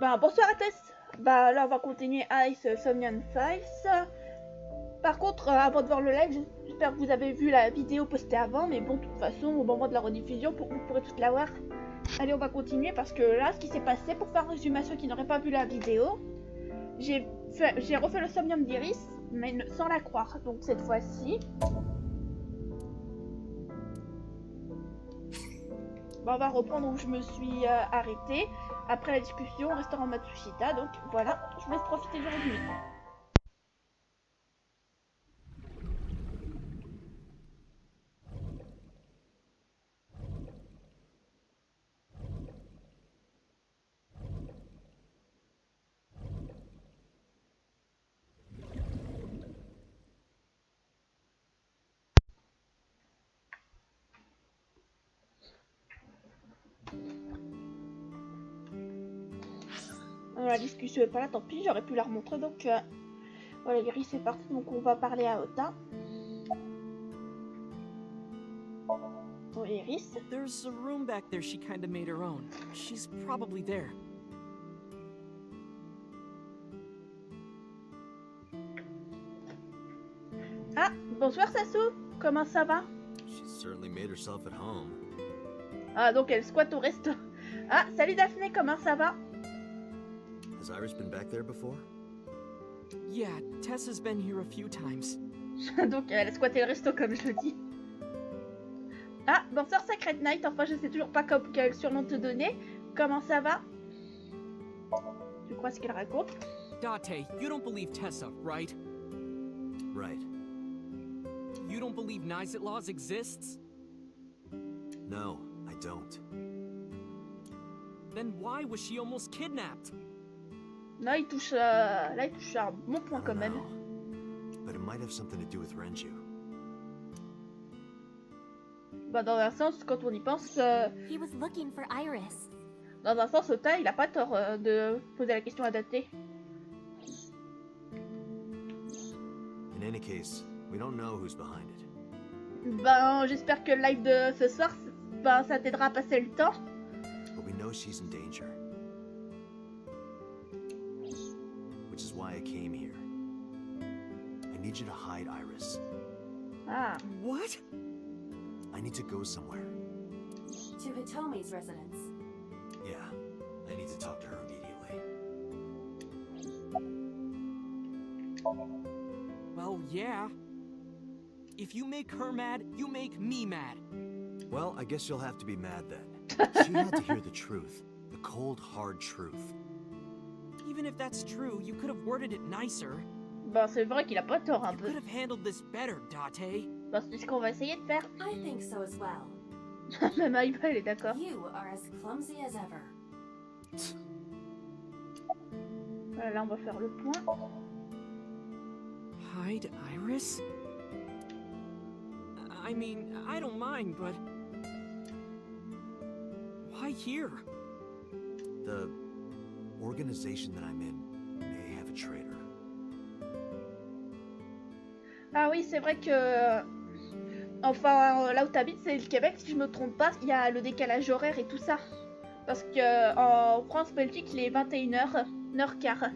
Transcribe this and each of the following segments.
Bonsoir à tous. Là on va continuer Ice Somnium Files. Par contre, avant de voir le live, j'espère que vous avez vu la vidéo postée avant, mais bon, de toute façon, au moment de la rediffusion, vous pourrez toute la voir. Allez, on va continuer parce que là, ce qui s'est passé, pour faire un résumé à ceux qui n'auraient pas vu la vidéo, j'ai refait le Somnium d'Iris, mais sans la croire. Donc cette fois-ci, on va reprendre où je me suis arrêtée après la discussion au restaurant Matsushita. Donc voilà, je vous laisse profiter du résumé. La discussion est pas là, tant pis, j'aurais pu la remontrer. Donc voilà, Iris est parti, donc on va parler à Ota. Oh, Iris. There's a room back there she kinda made her own. She's probably there. Ah, bonsoir Sasu, comment ça va? She certainly made herself at home. Ah, donc elle squatte au resto. Ah, salut Daphné, comment ça va? Has Iris been back there before? Yeah, Tessa's been here a few times. Donc elle a squatté le resto comme je le dis. Ah, bonsoir Sacred Knight, enfin je sais toujours pas quel surnom te donner. Comment ça va? Je crois ce qu'elle raconte. Date, you don't believe Tessa, right? Right. You don't believe Nizet Laws exists? No, I don't. Then why was she almost kidnapped? Là il touche à un bon point quand même. But it might have something to do with Renju. Dans un sens, quand on y pense, He was looking for Iris. dans un sens, Ota, il a pas tort de poser la question à Date. In any case, we don't know who's behind it. J'espère que le live de ce soir, ça t'aidera à passer le temps. But we know she's in danger. Which is why I came here. I need you to hide Iris. Ah. What? I need to go somewhere. To Hitomi's residence. Yeah, I need to talk to her immediately. Well, yeah. If you make her mad, you make me mad. Well, I guess you'll have to be mad then. She had to hear the truth. The cold, hard truth. Even if that's true, you could have worded it nicer. C'est vrai qu'il a pas tort un You peu. could have handled this better, Date. C'est ce qu'on va essayer de faire. I think so as well. Même Aïba, elle est d'accord. You are as clumsy as ever. Voilà, là on va faire le point. Hide Iris? I mean, I don't mind, but... why here? The organization that I'm in may have a traitor. Ah oui, c'est vrai que... Enfin, là où t'habites, c'est le Québec, si je me trompe pas, il y a le décalage horaire et tout ça. Parce que en France, Belgique, il est 21h, 1h15.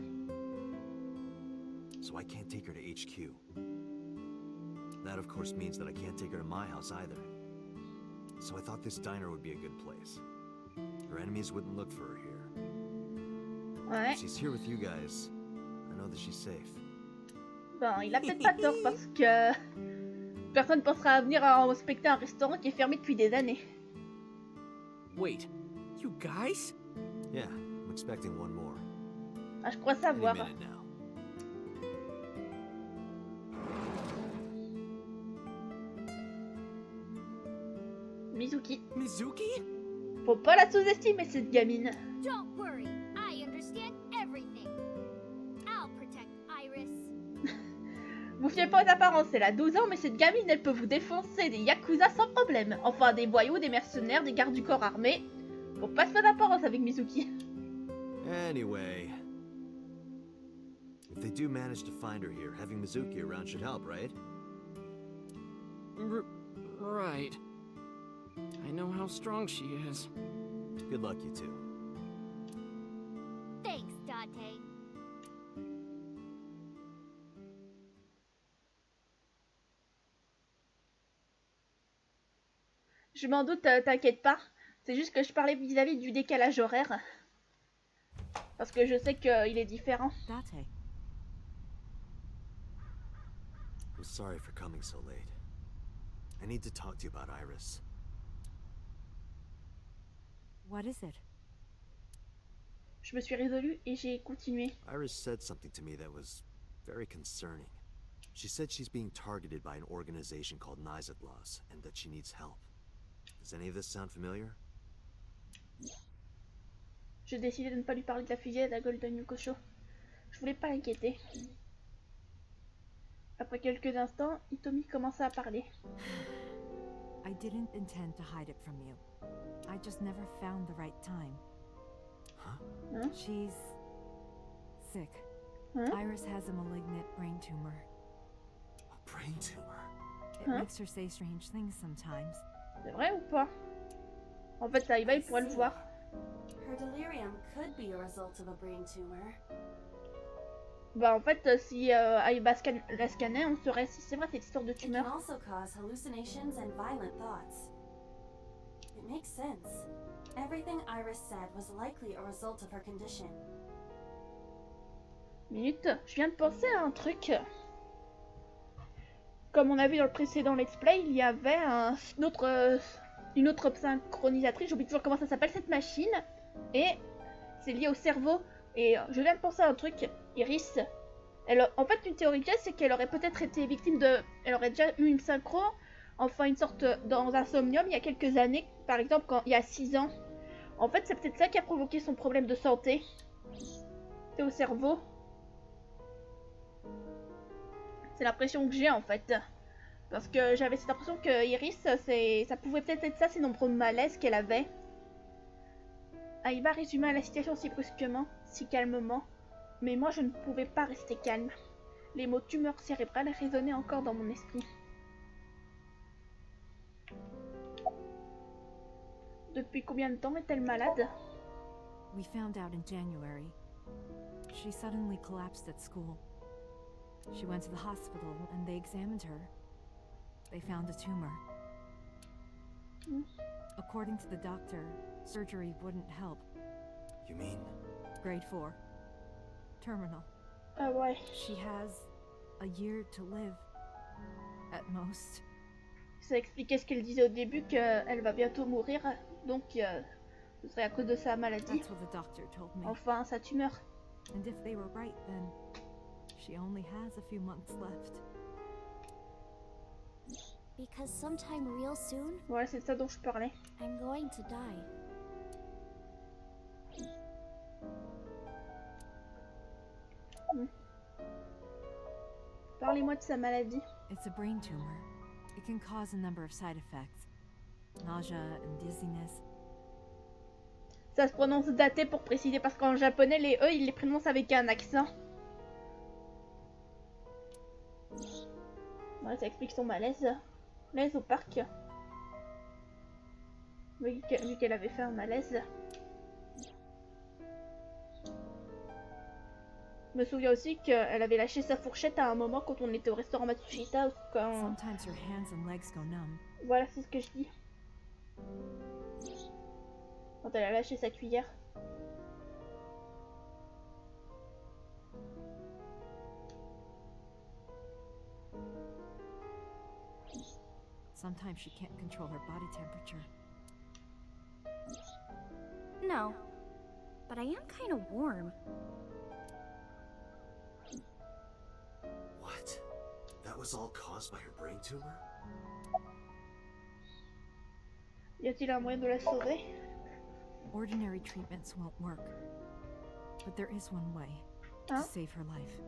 So I can't take her to HQ. That of course means that I can't take her to my house either. So I thought this diner would be a good place. Her enemies wouldn't look for her here. Ouais. If she's here with you guys, I know that she's safe. Il a peut-être pas tort parce que... personne pensera à venir inspecter un restaurant qui est fermé depuis des années. Wait, you guys? Yeah, I'm expecting one more. Ah, je crois Any savoir. minute now. Mizuki. Mizuki? Faut pas la sous-estimer, cette gamine. Don't worry, I understand everything. I'll protect Iris. Vous fiez pas aux apparences, elle a 12 ans, mais cette gamine, elle peut vous défoncer des yakuza sans problème. Enfin, des voyous, des mercenaires, des gardes du corps armés. Faut pas se faire d'apparence avec Mizuki. Anyway, if they do manage to find her here, having Mizuki around should help, right? Right. I know how strong she is. Good luck, you two. Thanks. Date. Je m'en doute, t'inquiète pas. C'est juste que je parlais vis-à-vis du décalage horaire. Parce que je sais qu'il est différent. Date. I'm sorry for coming so late. I need to talk to you about Iris. What is it? Je me suis résolue et j'ai continué. Iris said something to me that was very concerning. She said she's being targeted by an organization called Nizatlaws and that she needs help. Does any of this sound familiar? J'ai décidé de ne pas lui parler de la fusillade à Golden Yukosho. Je voulais pas l'inquiéter. Après quelques instants, Hitomi commença à parler. I didn't intend to hide it from you. I just never found the right time. Huh? Hein? She's sick. Hein? Iris has a malignant brain tumor. A brain tumor? It Huh? makes her say strange things sometimes. C'est vrai ou pas? En fait, ça y va, il pourrait le voir. Her delirium could be a result of a brain tumor. Bah en fait, si Aiba la scannait, on saurait si c'est vrai cette histoire de It can tumeur. also cause hallucinations and violent thoughts. It makes sense. Everything Iris said was likely a result of her condition. Minute, je viens de penser à un truc. Comme on a vu dans le précédent let's play, il y avait une autre synchronisatrice, j'oublie toujours comment ça s'appelle cette machine, et c'est lié au cerveau. Et je viens de penser à un truc, Iris. En fait, une théorie que j'ai, c'est qu'elle aurait peut-être été victime de... Elle aurait déjà eu une synchro, enfin une sorte dans un somnium il y a quelques années, par exemple quand il y a 6 ans. En fait, c'est peut-être ça qui a provoqué son problème de santé. C'est au cerveau. C'est l'impression que j'ai en fait. Parce que j'avais cette impression que Iris, ça pouvait peut-être être ça, ces nombreux malaises qu'elle avait. Aiba résuma la situation si brusquement, si calmement. Mais moi je ne pouvais pas rester calme. Les mots tumeur cérébrale résonnaient encore dans mon esprit. Depuis combien de temps est-elle malade? We found out in January. She suddenly collapsed at school. She went to the hospital and they examined her. They found a tumor. According to the doctor, surgery wouldn't help. You mean? Grade 4. Terminal. Ah ouais. She has a year to live. At most. Ça expliquait ce qu'elle disait au début, qu'elle va bientôt mourir. Donc ce serait à cause de sa maladie. That's what the doctor told me. Enfin, sa tumeur. And if they were right, then she only has a few months left. Because sometime real soon, Voilà, c'est ça dont je parlais. I'm going to die. Parlez-moi de sa maladie. It's a brain tumor. It can cause a number of side effects. Nausea and dizziness. Ça se prononce daté pour préciser, parce qu'en japonais, les E, ils les prononcent avec un accent. Voilà, ça explique son malaise. Malaise au parc. Vu qu'elle avait fait un malaise. Je me souviens aussi qu'elle avait lâché sa fourchette à un moment quand on était au restaurant Matsushita. Quand... Sometimes her hands and legs go numb. Voilà, c'est ce que je dis. Quand elle a lâché sa cuillère. Sometimes she can't control her body temperature. No, but I am kind of warm. What? That was all caused by her brain tumor? Y a-t-il un moyen de la sauver? Ordinary treatments won't work. But there is one way to Hein? save her life.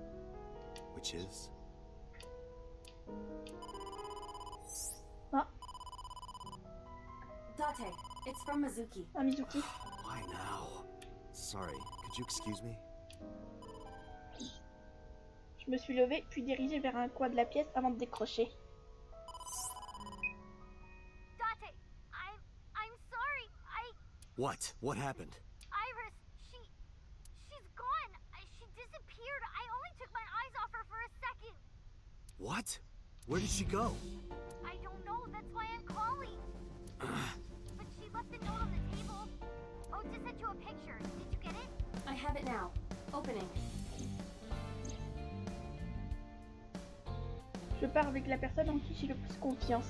Which is? Ah, Date, it's from Mizuki. un Mizuki. Why now? Sorry, could you excuse me? Je me suis levée, puis dirigée vers un coin de la pièce avant de décrocher. Date, I'm sorry. What? What happened? Iris, she's gone. What? Where did she go? I don't know, that's why I'm calling. But she left a note on the table. Oh, just sent you a picture. Did you get it? I have it now. Opening. Je pars avec la personne en qui j'ai le plus confiance.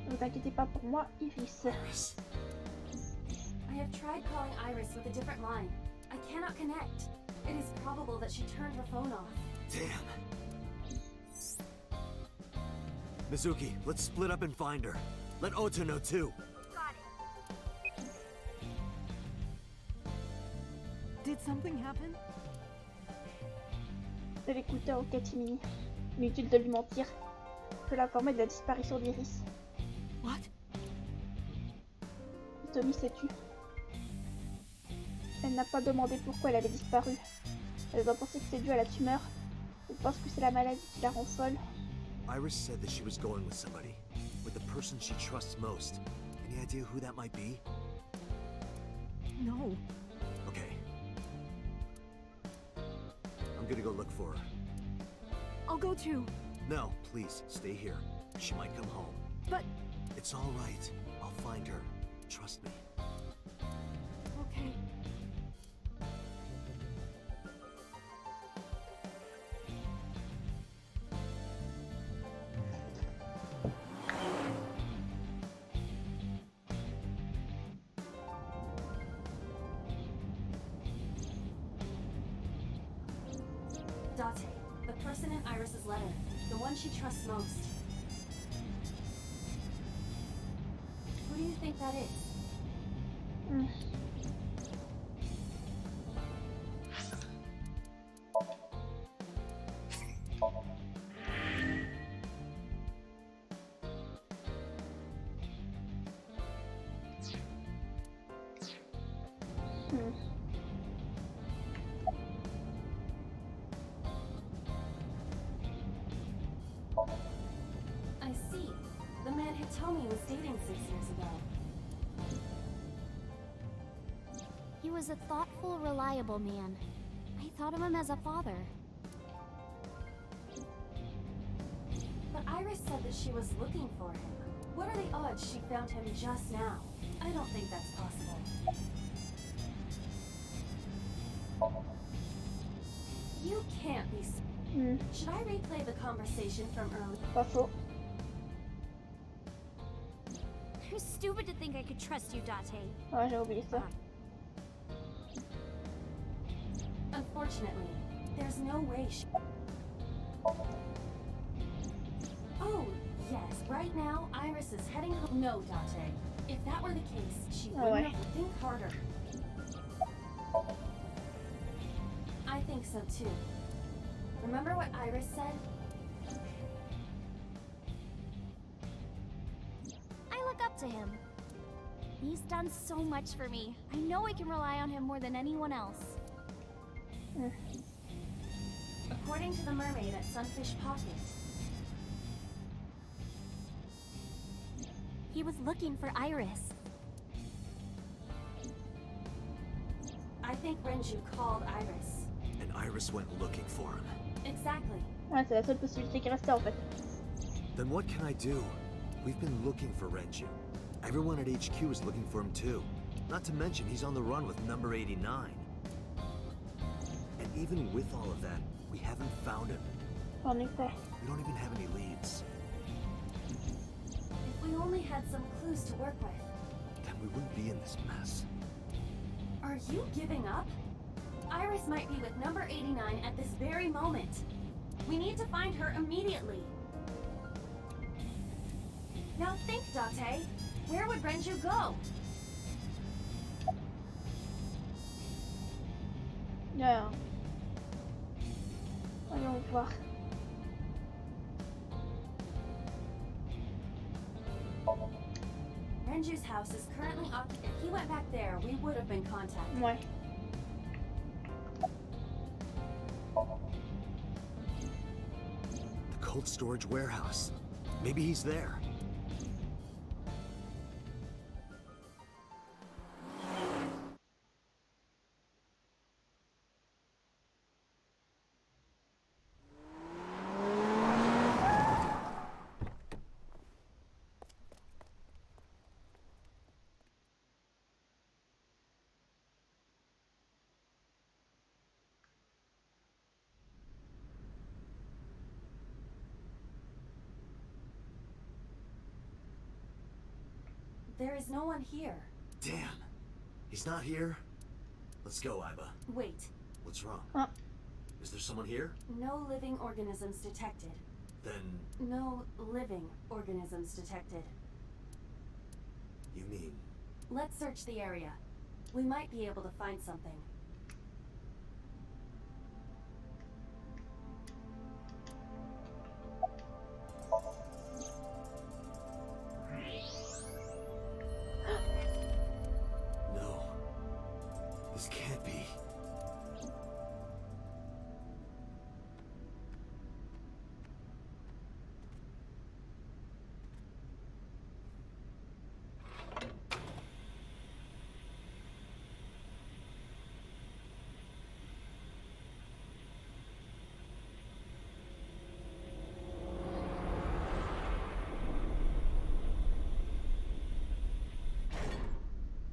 Ne vous inquiétez pas pour moi, Iris. Iris. I have tried calling Iris with a different line. I cannot connect. It is probable that she turned her phone off. Damn. Mizuki, let's split up and find her. Let Ota know too. Got it. Did something happen? De l'écouteur au catimini. Inutile de lui mentir. Je l'informer de la disparition d'Iris. What? Tommy s'est tue. Elle n'a pas demandé pourquoi elle avait disparu. Elle doit penser que c'est dû à la tumeur. Elle pense que c'est la maladie qui la rend folle. Iris said that she was going with somebody. With the person she trusts most. Any idea who that might be? No. Okay. I'm gonna go look for her. I'll go too. No, please, stay here. She might come home. But... It's all right. I'll find her. Trust me. Okay. Date, the person in Iris's letter. The one she trusts most. Who do you think that is? I see. The man who Tommy was dating 6 years ago. He was a thoughtful, reliable man. I thought of him as a father. But Iris said that she was looking for him. What are the odds she found him just now? I don't think that's possible. You can't be... Should I replay the conversation from earlier? Pas faux. I'm stupid to think I could trust you, Date. Ouais, j'ai oublié ça. Unfortunately, there's no way she... Oh, yes. Right now, Iris is heading home. No, Date. If that were the case, she wouldn't have to think harder. I think so, too. Remember what Iris said? I look up to him. He's done so much for me. I know I can rely on him more than anyone else. According to the mermaid at Sunfish Pocket, He was looking for Iris. I think Renju called Iris. And Iris went looking for him. Exactly. Ouais, c'est la seule possibilité qui restait en fait. Then what can I do? We've been looking for Renju. Everyone at HQ is looking for him too. Not to mention he's on the run with number 89. And even with all of that, we haven't found him. En effet. We don't even have any leads. If we only had some clues to work with. Then we wouldn't be in this mess. Are you giving up? Iris might be with number 89 at this very moment. We need to find her immediately. Now think, Date. Where would Renju go? Bien. Voyons voir. Renju's house is currently occupied. If he went back there, we would have been contacted. Ouais. The cold storage warehouse. Maybe he's there. There is no one here. Damn. He's not here? Let's go, Iba. Wait. What's wrong? Ah. Is there someone here? No living organisms detected. Then No living organisms detected. you mean... Let's search the area. We might be able to find something. No. This can't be.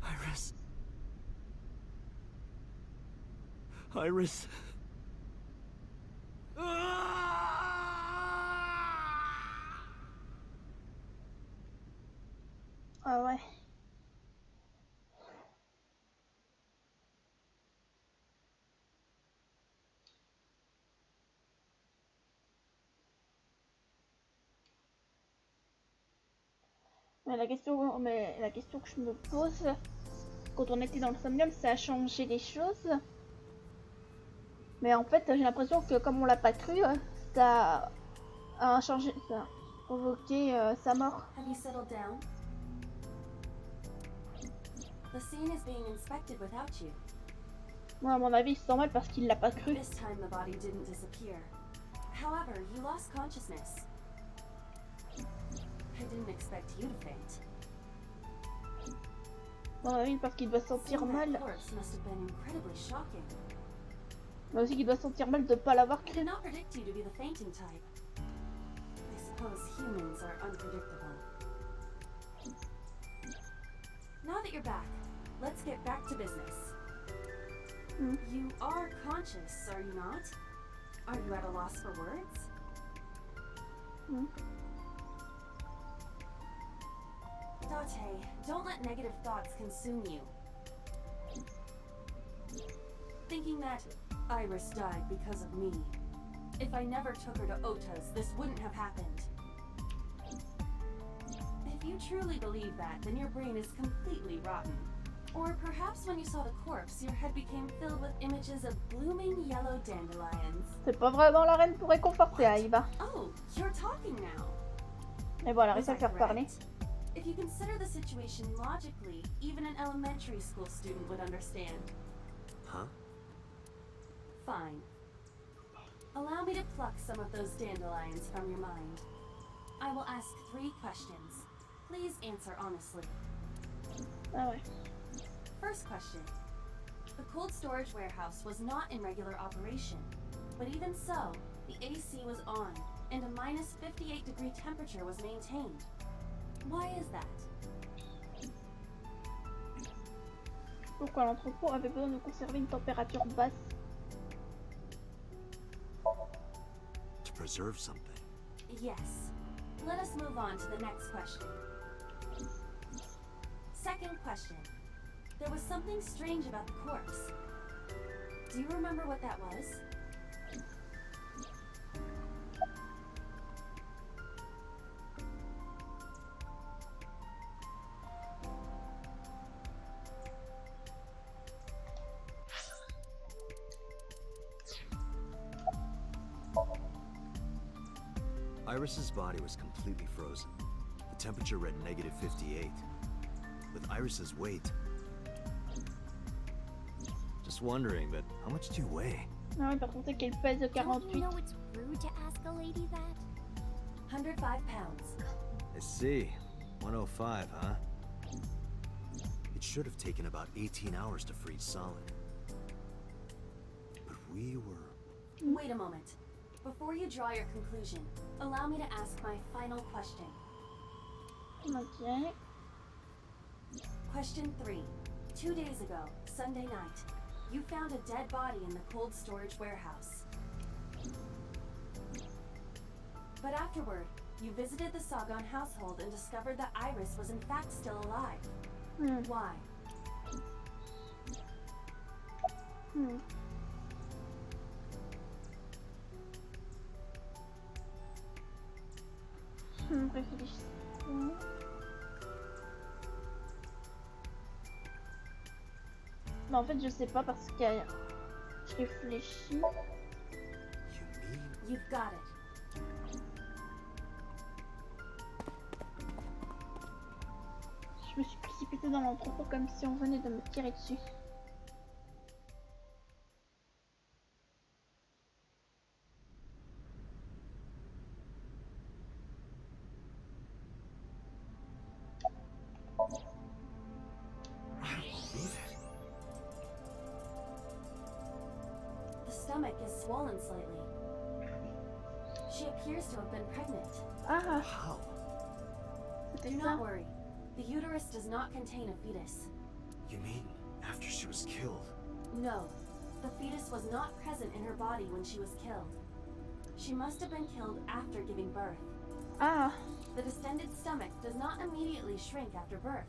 Iris. Iris. Ah ouais. Mais la question que je me pose, quand on était dans le Somnium, ça a changé les choses. Mais en fait, j'ai l'impression que comme on l'a pas cru, ça a changé, ça a provoqué sa mort. Have you settled down? The scene is being inspected without you. Moi, à mon avis, il se sent mal parce qu'il l'a pas cru. This time the body didn't disappear. However, you lost consciousness. I didn't expect you to faint. À mon avis, parce qu'il doit se sentir Seeing that mal. corpse must have been incredibly shocking. Mais aussi qu'il doit se sentir mal de pas l'avoir I cru. did not predict you to be the fainting type. I suppose humans are unpredictable. Now that you're back, let's get back to business. Hmm. You are conscious, are you not? Are you at a loss for words? Hmm. Date, don't let negative thoughts consume you. Thinking that Iris died because of me. If I never took her to Ota's, this wouldn't have happened. If you truly believe that, then your brain is completely rotten. Or perhaps when you saw the corpse, your head became filled with images of blooming yellow dandelions. C'est pas vraiment la reine pour réconforter Aiba. Oh, you're talking now. Et voilà, Was réussi à I faire parler. correct? If you consider the situation logically, even an elementary school student would understand. Huh? Fine. Allow me to pluck some of those dandelions from your mind. I will ask 3 questions. Please answer honestly. Ah ouais. First question. The cold storage warehouse was not in regular operation. But even so, the AC was on, and a minus 58-degree temperature was maintained. Why is that? Pourquoi l'entrepôt avait besoin de conserver une température basse? To preserve something. Yes. Let us move on to the next question. Second question. There was something strange about the corpse. Do you remember what that was? Iris's body was completely frozen. The temperature read negative 58. With Iris's weight... Just wondering, but how much do you weigh? Ah oui, par contre, c'est qu'elle pèse Don't 48. you know it's rude to ask a lady that? 105 pounds. I see. 105, huh? It should have taken about 18 hours to freeze solid. But we were... Wait a moment. Before you draw your conclusion, allow me to ask my final question. Ok. Question 3. 2 days ago, Sunday night, you found a dead body in the cold storage warehouse. But afterward, You visited the Sagan household and discovered that Iris was in fact still alive. Why? Réfléchissons. Mais en fait, je sais pas parce que je réfléchis. You mean? You've got it. Je me suis précipitée dans l'entrepôt comme si on venait de me tirer dessus. The stomach is swollen slightly. She appears to have been pregnant. Ah, How? c'était Do ça. not worry. The uterus does not contain a fetus. You mean after she was killed? No, the fetus was not present in her body when she was killed. She must have been killed after giving birth. Ah, The distended stomach does not immediately shrink after birth.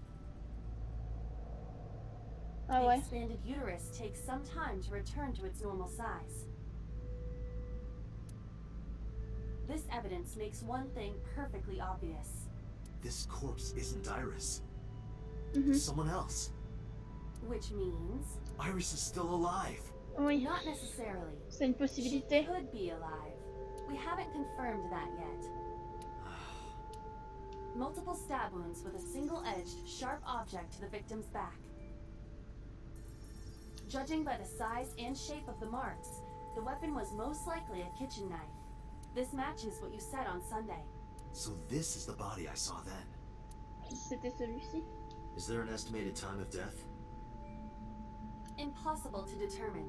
ah The ouais. expanded uterus takes some time to return to its normal size. This evidence makes one thing perfectly obvious, This corpse isn't Iris. Mhm. It's someone else. which means Iris is still alive. Oui, not necessarily. c'est une She possibilité. could be alive. We haven't confirmed that yet. Multiple stab wounds with a single-edged, sharp object to the victim's back. Judging by the size and shape of the marks, the weapon was most likely a kitchen knife. This matches what you said on Sunday. So this is the body I saw then. C'était celui-ci. Is there an estimated time of death? Impossible to determine.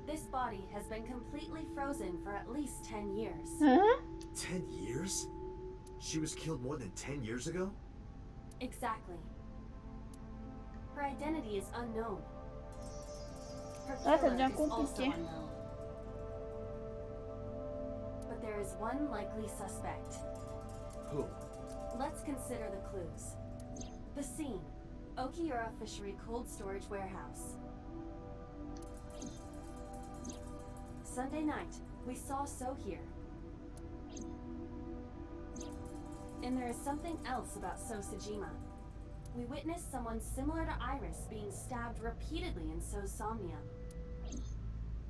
This body has been completely frozen for at least 10 years. Hein? 10 years? She was killed more than 10 years ago? Exactly. Her identity is unknown. Her Ah, ça killer devient is also compliqué. unknown. But there is one likely suspect. Who? Let's consider the clues. The scene. Okiura Fishery Cold Storage Warehouse. Sunday night, we saw So here. And there is something else about So Sejima. We witnessed someone similar to Iris being stabbed repeatedly in So's Somnium.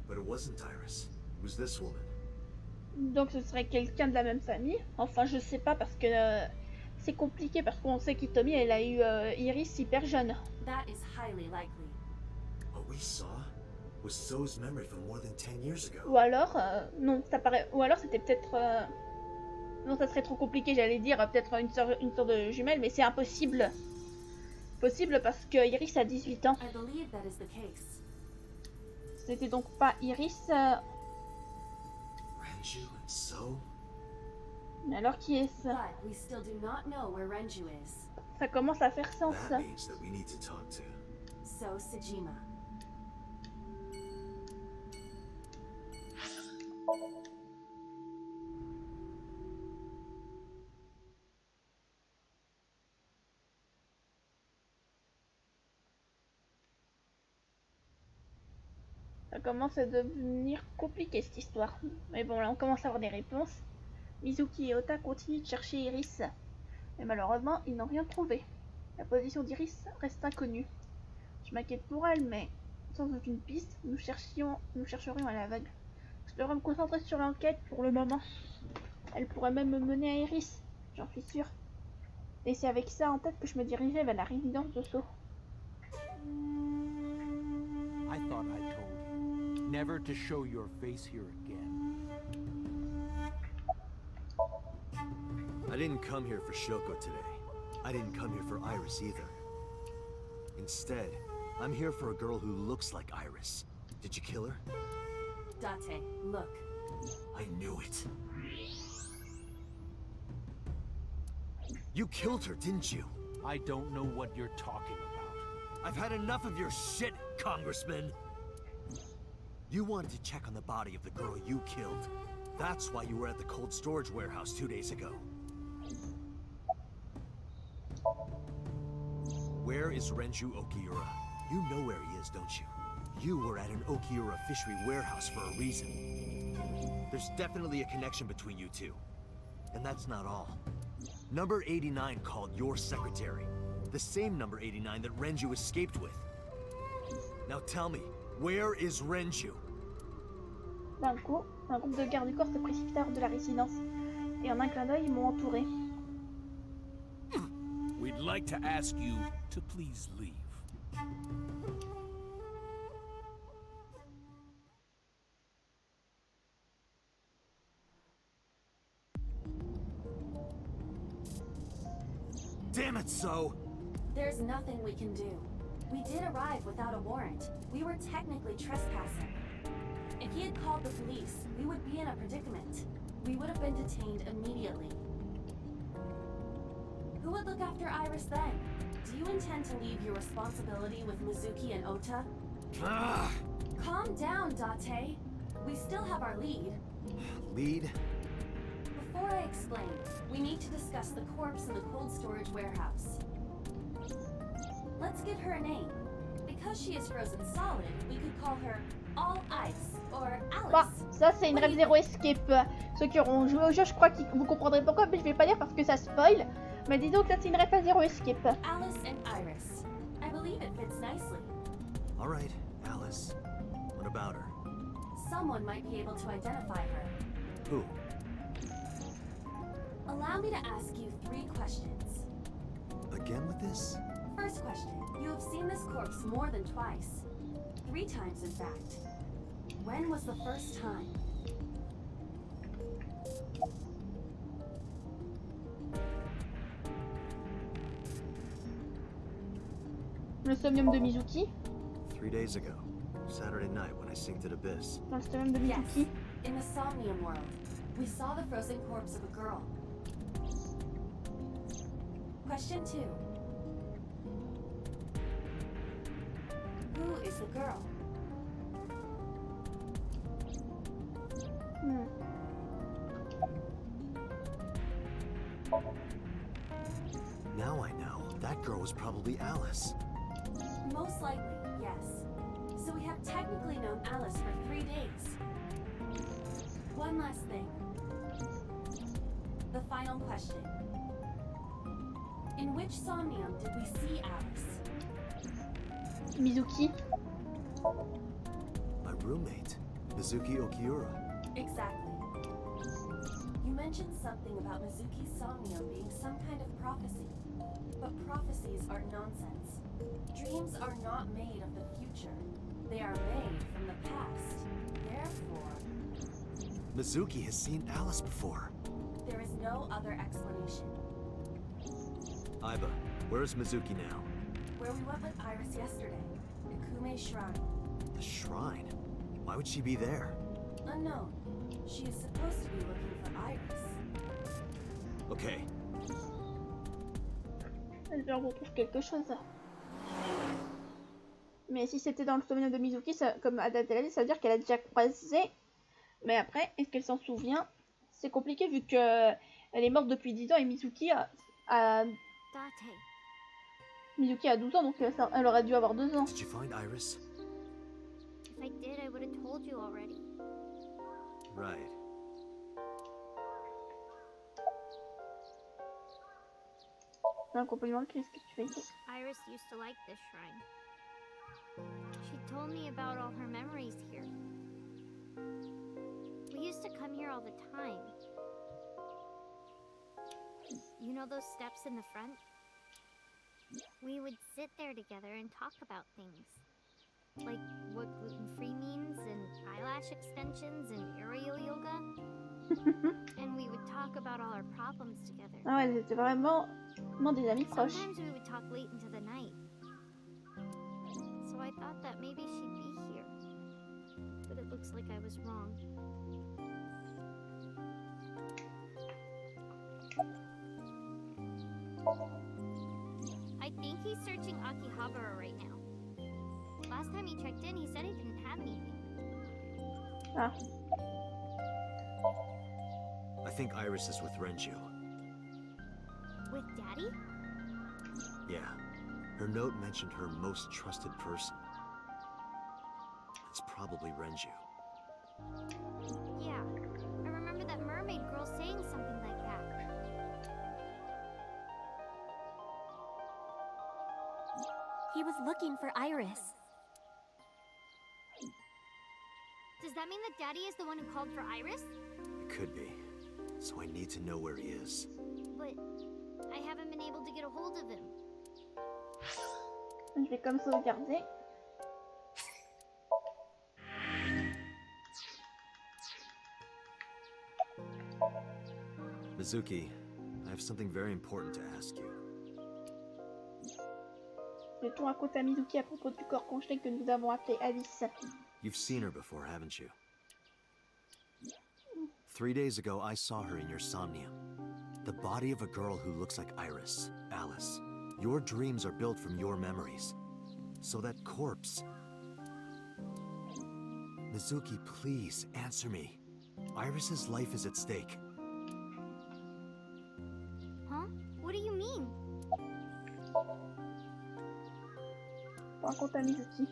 But it wasn't Iris. It was this woman. Donc ce serait quelqu'un de la même famille. Enfin, je sais pas parce que c'est compliqué parce qu'on sait qu'Itomi elle a eu Iris hyper jeune. That is highly likely. What we saw was So's memory from more than 10 years ago. Ou alors, non, ça paraît. Ou alors c'était peut-être. Non, ça serait trop compliqué, j'allais dire peut-être une sorte de jumelle, mais c'est impossible. Possible parce que Iris a 18 ans. I believe that is the case. C'était donc pas Iris. Renju and So? Mais alors qui est-ce? But we still do not know where Renju is. Ça commence à faire sens. That means that we need to talk to. So Sejima. Ça commence à devenir compliqué cette histoire. Mais bon, là on commence à avoir des réponses. Mizuki et Ota continuent de chercher Iris. Mais malheureusement, ils n'ont rien trouvé. La position d'Iris reste inconnue. Je m'inquiète pour elle, mais sans aucune piste, nous chercherions à l'aveugle. Je devrais me concentrer sur l'enquête pour le moment. Elle pourrait même me mener à Iris, j'en suis sûre. Et c'est avec ça en tête que je me dirigeais vers la résidence de So. I thought I told you never to show your face here again. I didn't come here for Shoko today. I didn't come here for Iris either. Instead, I'm here for a girl who looks like Iris. Did you kill her? Date, look. I knew it. You killed her, didn't you? I don't know what you're talking about. I've had enough of your shit, Congressman! You wanted to check on the body of the girl you killed. That's why you were at the cold storage warehouse 2 days ago. Where is Renju Okiura? You know where he is, don't you? You were at an Okiura fishery warehouse for a reason. There's definitely a connection between you two. And that's not all. Number 89 called your secretary. The same number 89 that Renju escaped with. Now tell me, where is Renju? D'un coup, un groupe de gardes du corps se précipita hors de la résidence. Et en un clin d'œil, ils m'ont entouré. We'd like to ask you to please leave. Damn it, So! There's nothing we can do. We did arrive without a warrant. We were technically trespassing. If he had called the police, we would be in a predicament. We would have been detained immediately. Who would look after Iris then? Do you intend to leave your responsibility with Mizuki and Ota? Ah! Calm down, Date. We still have our lead. Lead? Before I explain, we need to discuss the corpse in the cold storage warehouse. Let's give her a name. Because she is frozen solid, we could call her All Ice or Alice. Bah, ça c'est une rêve zéro escape. Ceux qui auront joué au jeu, je crois que vous comprendrez pourquoi, mais je vais pas dire parce que ça spoil. Mais disons que ça c'est une rêve à zéro escape. Alice and Iris. I believe it fits nicely. All right, Alice. What about her? Someone might be able to identify her. Who? Allow me to ask you 3 questions. Again with this? First question. You have seen this corpse more than twice. 3 times, in fact. When was the first time? Le Somnium de Mizuki. 3 days ago. Saturday night when I synced at Abyss. Dans le Somnium de Yes. Mizuki. In the Somnium world, we saw the frozen corpse of a girl. Question 2. Who is the girl? Now I know. That girl was probably Alice. Most likely, yes. So we have technically known Alice for 3 days. One last thing. The final question. In which Somnium did we see Alice? Mizuki. My roommate, Mizuki Okiura. Exactly. You mentioned something about Mizuki's Somnium being some kind of prophecy. But prophecies are nonsense. Dreams are not made of the future. They are made from the past. Therefore, Mizuki has seen Alice before. there is no other explanation. Aiba, where is Mizuki now? Where we went with Iris yesterday, Ikume Shrine. The shrine? Why would she be there? Unknown. She is supposed to be looking for Iris. Okay, Je retrouve quelque chose. Mais si c'était dans le Somnium de Mizuki, ça, comme Adate l'a dit, ça veut dire qu'elle a déjà croisé. Mais après, est-ce qu'elle s'en souvient? C'est compliqué vu que elle est morte depuis 10 ans et Mizuki a Date. Mizuki a 12 ans, donc elle aurait dû avoir 2 ans. did you find Iris? If I did, I would have told you already. Right. C'est un compliment, qu'est-ce que tu fais ici? Iris used to like this shrine. She told me about all her memories here. We used to come here all the time. You know those steps in the front? We would sit there together and talk about things. Like what gluten-free means, and eyelash extensions, and aerial yoga. And we would talk about all our problems together. Ah ouais, c'était vraiment des amis proches. Sometimes we would talk late into the night. So I thought that maybe she'd be here. But it looks like I was wrong. I think he's searching Akihabara right now. Last time he checked in, he said he didn't have anything. Ah. I think Iris is with Renju. With Daddy? Yeah. Her note mentioned her most trusted person. It's probably Renju. Yeah, I remember that mermaid girl saying something like that. He was looking for Iris. Does that mean that Daddy is the one who called for Iris? It could be. So I need to know where he is. But I haven't been able to get a hold of him. Je vais comme sauvegarder. Mizuki, I have something very important to ask you. Le ton raconte à Mizuki à propos du corps congelé que nous avons appelé Alice. You've seen her before, haven't you? 3 days ago, I saw her in your Somnium. The body of a girl who looks like Iris, Alice. Your dreams are built from your memories. So that corpse... Mizuki, please, answer me. Iris's life is at stake. Huh? What do you mean? Raconte à Mizuki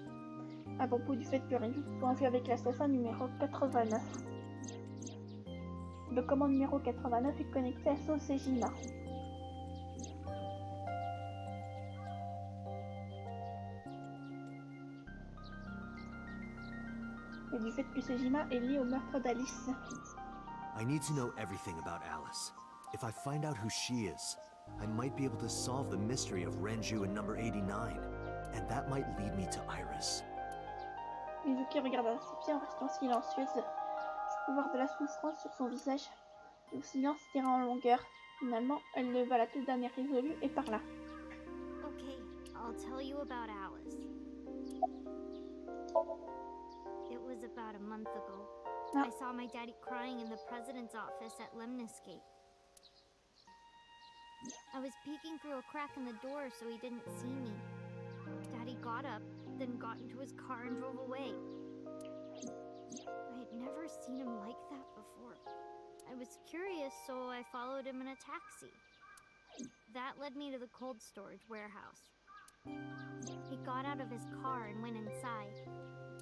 à propos du fait que Renju soit en vue avec l'assassin numéro 89. Le commande numéro 89 est connecté à Sejima. Et du fait que Sejima est lié au meurtre d'Alice. I need to know everything about Alice. If I find out who she is, I might be able to solve the mystery of Renju in number 89. And that might lead me to Iris. Mizuki regarda ses pieds en restant silencieuse. Je pouvais voir de la souffrance sur son visage. Le silence tira en longueur. Finalement, elle leva la tête d'un air résolu et parla. Okay, I'll tell you about Alice. It was about a month ago. I saw my daddy crying in the president's office at Lemniscape. I was peeking through a crack in the door so he didn't see me. Daddy got up, then got into his car and drove away. I had never seen him like that before. I was curious, so I followed him in a taxi. That led me to the cold storage warehouse. He got out of his car and went inside.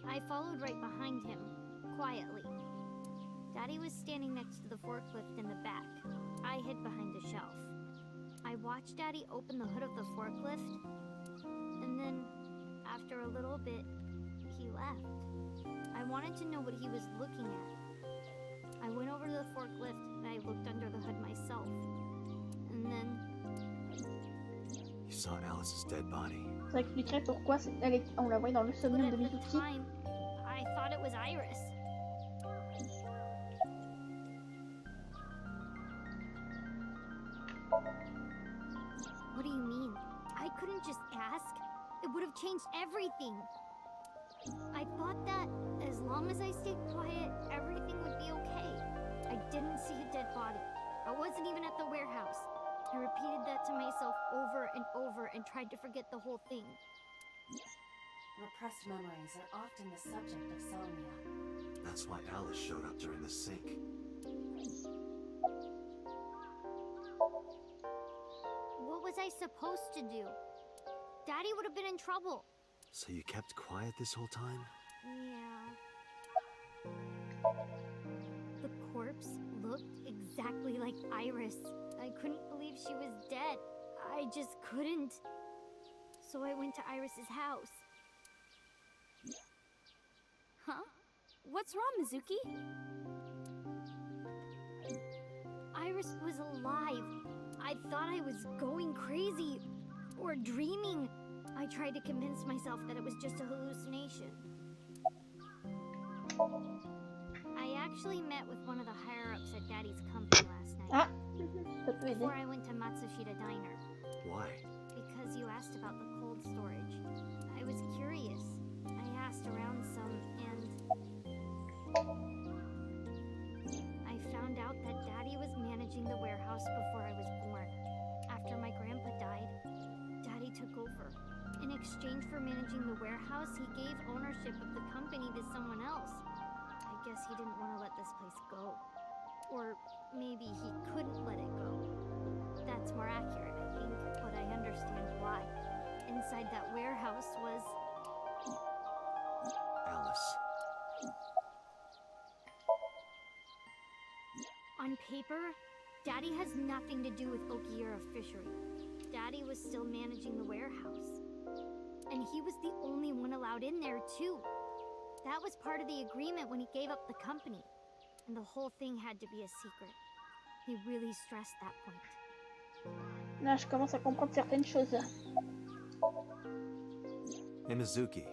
I followed right behind him, quietly. Daddy was standing next to the forklift in the back. I hid behind a shelf. I watched Daddy open the hood of the forklift, and then, after a little bit, he left. I wanted to know what he was looking at. I went over to the forklift and I looked under the hood myself. And then... You saw Alice's dead body. Ça expliquerait pourquoi on la voyait dans le somnium de But at the Mizuki. time, I thought it was Iris. What do you mean? I couldn't just ask. It would have changed everything. I thought that as long as I stayed quiet, everything would be okay. I didn't see a dead body. I wasn't even at the warehouse. I repeated that to myself over and over and tried to forget the whole thing. Repressed memories are often the subject of somnia. That's why Alice showed up during the sync. What was I supposed to do? Daddy would have been in trouble. So you kept quiet this whole time? Yeah. The corpse looked exactly like Iris. I couldn't believe she was dead. I just couldn't. So I went to Iris's house. Huh? What's wrong, Mizuki? Iris was alive. I thought I was going crazy or dreaming. I tried to convince myself that it was just a hallucination. I actually met with one of the higher-ups at Daddy's company last night. Ah, ça peut aider. Before I went to Matsushita Diner. Why? Because you asked about the cold storage. I was curious. I asked around some, and I found out that Daddy was managing the warehouse before I was born. After my grandpa died, Daddy took over. In exchange for managing the warehouse, he gave ownership of the company to someone else. I guess he didn't want to let this place go. Or maybe he couldn't let it go. That's more accurate, I think, but I understand why. inside that warehouse was... Alice. On paper, Daddy has nothing to do with Okiura Fishery. Daddy was still managing the warehouse. And he was the only one allowed in there, too. That was part of the agreement when he gave up the company. And the whole thing had to be a secret. He really stressed that point. Là, je commence à comprendre certaines choses. Hey, Mizuki.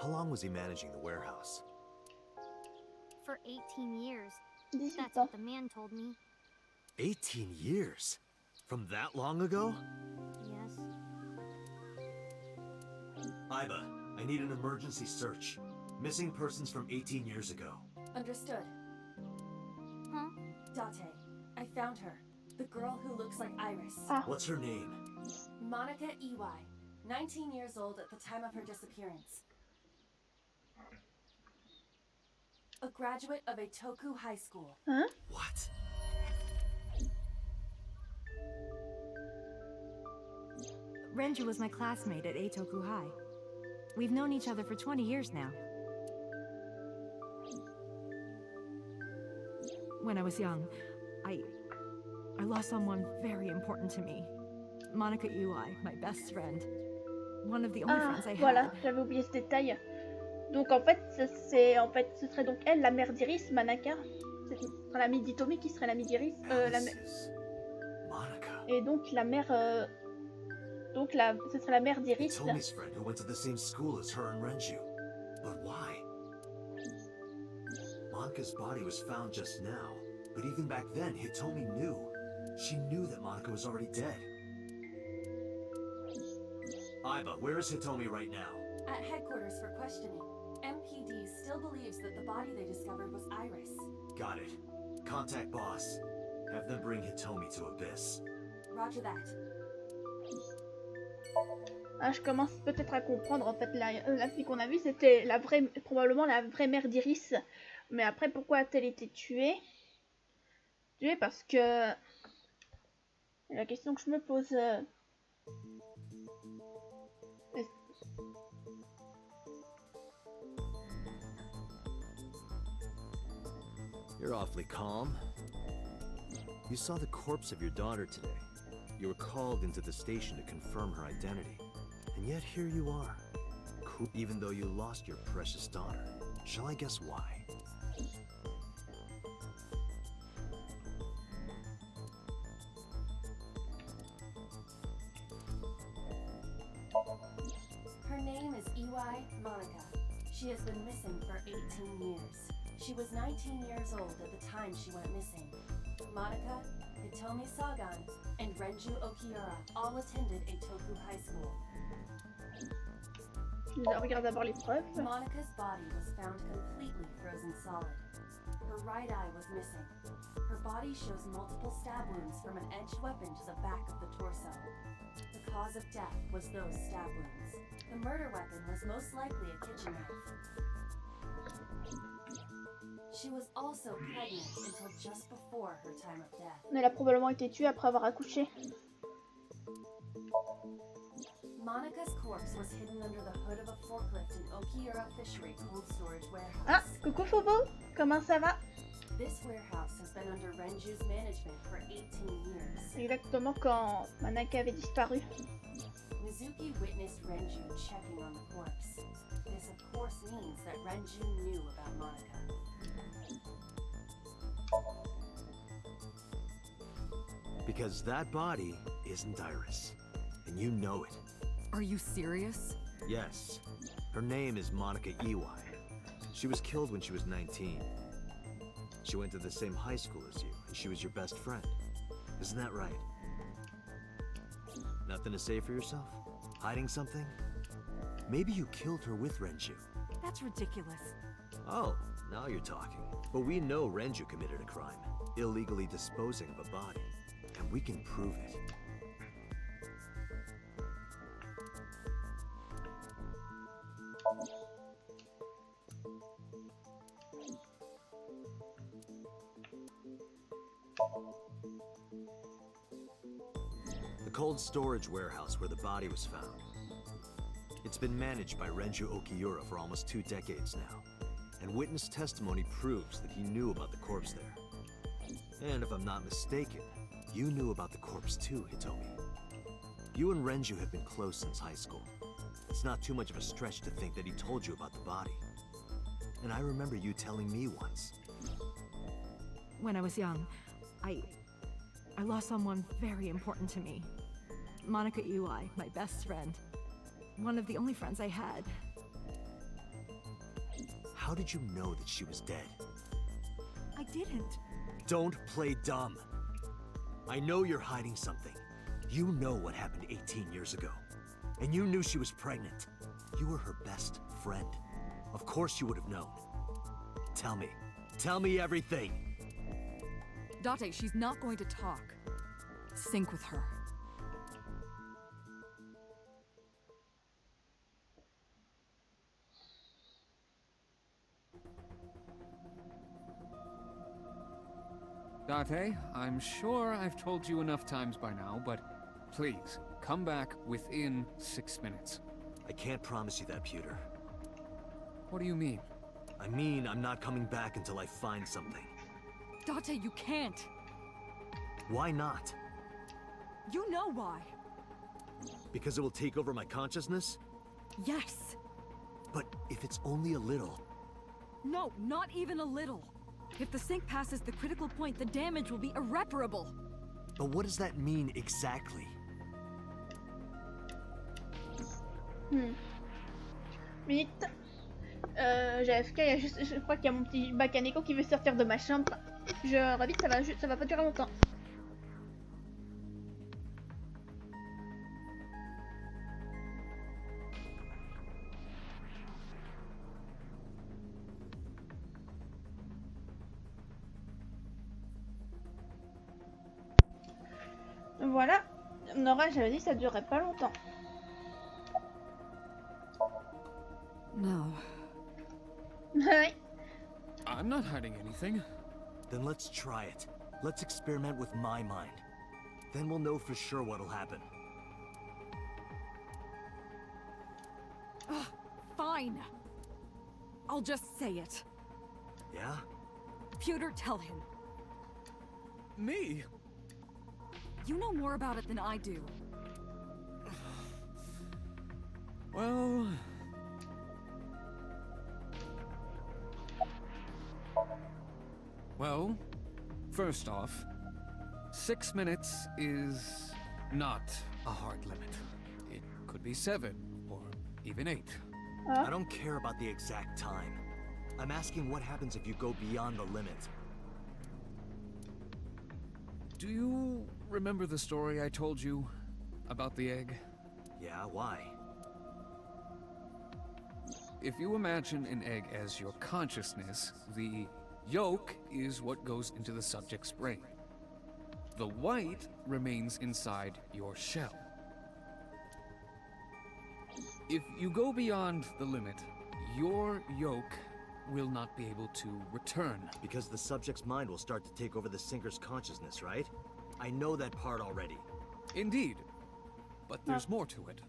How long was he managing the warehouse? For 18 years. 18 That's ans. what the man told me. 18 years? From that long ago? Yes. Iba, I need an emergency search. Missing persons from 18 years ago. Understood. Huh? Date, I found her. The girl who looks like Iris. Ah. What's her name? Monica Iwai, 19 years old at the time of her disappearance. A graduate of Eitoku High School. Hein? What? Renju was my classmate at Eitoku High. We've known each other for 20 years now. When I was young, I lost someone very important to me. Monica Iwai, my best friend. One of the only Ah, friends I voilà, had. j'avais oublié ce détail. Donc en fait, ce serait donc elle, la mère d'Iris, Manaka. Ce serait l'amie d'Hitomi qui serait l'amie d'Iris. Alice's Monica. Et donc la mère, ce serait la mère d'Iris. Hitomi's friend who went to the same school as her and Renju. But why? Monica's body was found just now, but even back then, Hitomi knew. She knew that Monica was already dead. Iba, where is Hitomi right now? At headquarters for questioning. MPD still believes that the body they discovered was Iris. Got it. Contact boss. Have them bring Hitomi to Abyss. Roger that. Ah, je commence peut-être à comprendre. En fait, la fille qu'on a vue, c'était probablement la vraie mère d'Iris. Mais après, pourquoi a-t-elle été tuée? Tuée parce que... La question que je me pose... You're awfully calm. You saw the corpse of your daughter today. You were called into the station to confirm her identity. And yet here you are. Cool, even though you lost your precious daughter. Shall I guess why? Her name is Iwai Monica. She has been missing for 18 years. She was 19 years old at the time she went missing. Monica, Hitomi Sagan, and Renju Okiura all attended Eitoku High School. Je regarde d'abord les preuves. Monica's body was found completely frozen solid. Her right eye was missing. Her body shows multiple stab wounds from an edged weapon to the back of the torso. The cause of death was those stab wounds. The murder weapon was most likely a kitchen knife. She was also pregnant until just before her time of death. Elle a probablement été tuée après avoir accouché. Monica's corpse was hidden under the hood of a forklift in Okiura Fishery cold storage warehouse. Ah, coucou Fobo, comment ça va? This warehouse has been under Renju's management for 18 years. Exactement quand Manaka avait disparu. Mizuki witnessed Renju checking on the corpse. This of course means that Renju knew about Monica. Because that body isn't Iris. And you know it. Are you serious? Yes. Her name is Monica Iwai. She was killed when she was 19. She went to the same high school as you, and she was your best friend. Isn't that right? Nothing to say for yourself? Hiding something? Maybe you killed her with Renju. That's ridiculous. Oh, now you're talking. But we know Renju committed a crime, illegally disposing of a body. And we can prove it. The cold storage warehouse where the body was found. It's been managed by Renju Okiura for almost 2 decades now, and witness testimony proves that he knew about the corpse there. And if I'm not mistaken, you knew about the corpse too, Hitomi. You and Renju have been close since high school. It's not too much of a stretch to think that he told you about the body. And I remember you telling me once. When I was young, I lost someone very important to me. Monica Iwai, my best friend. One of the only friends I had. How did you know that she was dead? I didn't. Don't play dumb. I know you're hiding something. You know what happened 18 years ago. And you knew she was pregnant. You were her best friend. Of course you would have known. Tell me. Tell me everything. Date, she's not going to talk. Sync with her. Date, I'm sure I've told you enough times by now, but please, come back within 6 minutes. I can't promise you that, Pewter. What do you mean? I mean, I'm not coming back until I find something. Date, you can't. Why not? You know why. Because it will take over my consciousness? Yes. But if it's only a little... No, not even a little. If the sync passes the critical point, the damage will be irreparable. But what does that mean exactly? Minute. JFK, il y a juste, je crois qu'il y a mon petit Bakaneko qui veut sortir de ma chambre. Je ravite, ça va pas durer longtemps. Voilà, Nora, j'avais dit que ça durerait pas longtemps. No. Ouais. I'm not hiding anything. Then let's try it. Let's experiment with my mind. Then we'll know for sure what'll happen. Fine. I'll just say it. Yeah? Pewter, tell him. Me? You know more about it than I do. Well... Well, first off, 6 minutes is not a hard limit. It could be 7, or even 8. I don't care about the exact time. I'm asking what happens if you go beyond the limit. Do you remember the story I told you about the egg? Yeah, why? If you imagine an egg as your consciousness, the yolk is what goes into the subject's brain. The white remains inside your shell. If you go beyond the limit, your yolk will not be able to return. Because the subject's mind will start to take over the sinker's consciousness, right? I know that part already. Indeed. But there's more to it.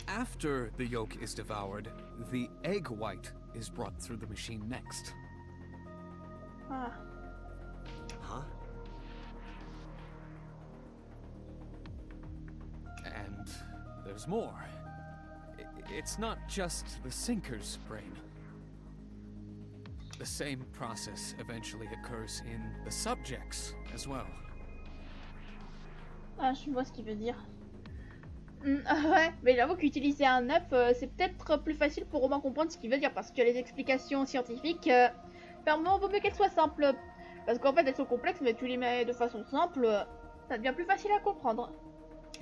After the yolk is devoured, the egg white is brought through the machine next. Ah. Huh? And there's more. It's not just the sinker's brain. The same process eventually occurs in the subject's as well. Ah, je vois ce qu'il veut dire. Ouais, mais j'avoue qu'utiliser un œuf, c'est peut-être plus facile pour Romain comprendre ce qu'il veut dire, parce que les explications scientifiques, par moment, vaut mieux qu'elles soient simples. Parce qu'en fait, elles sont complexes, mais tu les mets de façon simple, ça devient plus facile à comprendre.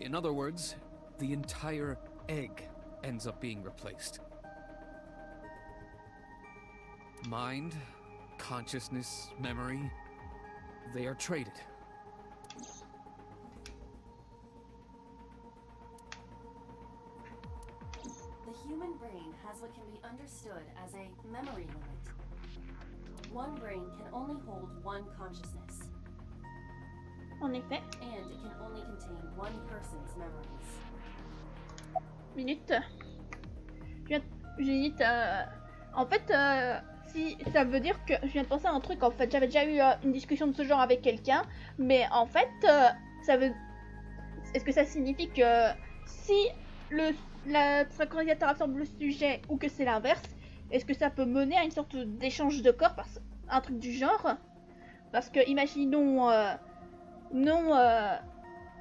In other words, the entire egg ends up being replaced. Mind, consciousness, memory, they are traded. The human brain has what can be understood as a memory limit. One brain can only hold one consciousness. En effet. And it can only contain one person's memories. Minute. J'hésite. En fait, si ça veut dire que je viens de penser à un truc. En fait, j'avais déjà eu une discussion de ce genre avec quelqu'un, mais en fait, ça veut. Est-ce que ça signifie que si la synchronisateur absorbe le sujet ou que c'est l'inverse, est-ce que ça peut mener à une sorte d'échange de corps, un truc du genre? Parce que imaginons,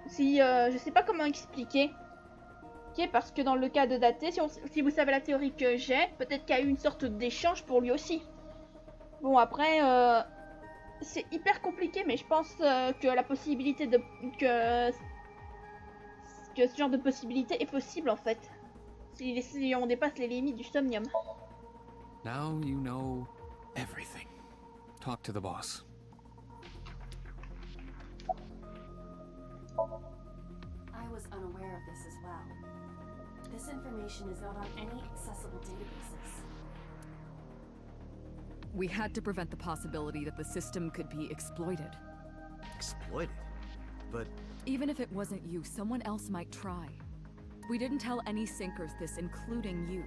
si je sais pas comment expliquer. Ok, parce que dans le cas de Daté, si vous savez la théorie que j'ai, peut-être qu'il y a eu une sorte d'échange pour lui aussi. Bon après, c'est hyper compliqué, mais je pense que la possibilité que ce genre de possibilité est possible en fait. Si on dépasse les limites du Somnium. Now you know everything. Talk to the boss. I was unaware of this as well. This information is not on any accessible databases. We had to prevent the possibility that the system could be exploited. Exploited? But Even if it wasn't you, someone else might try. We didn't tell any Syncers this, including you.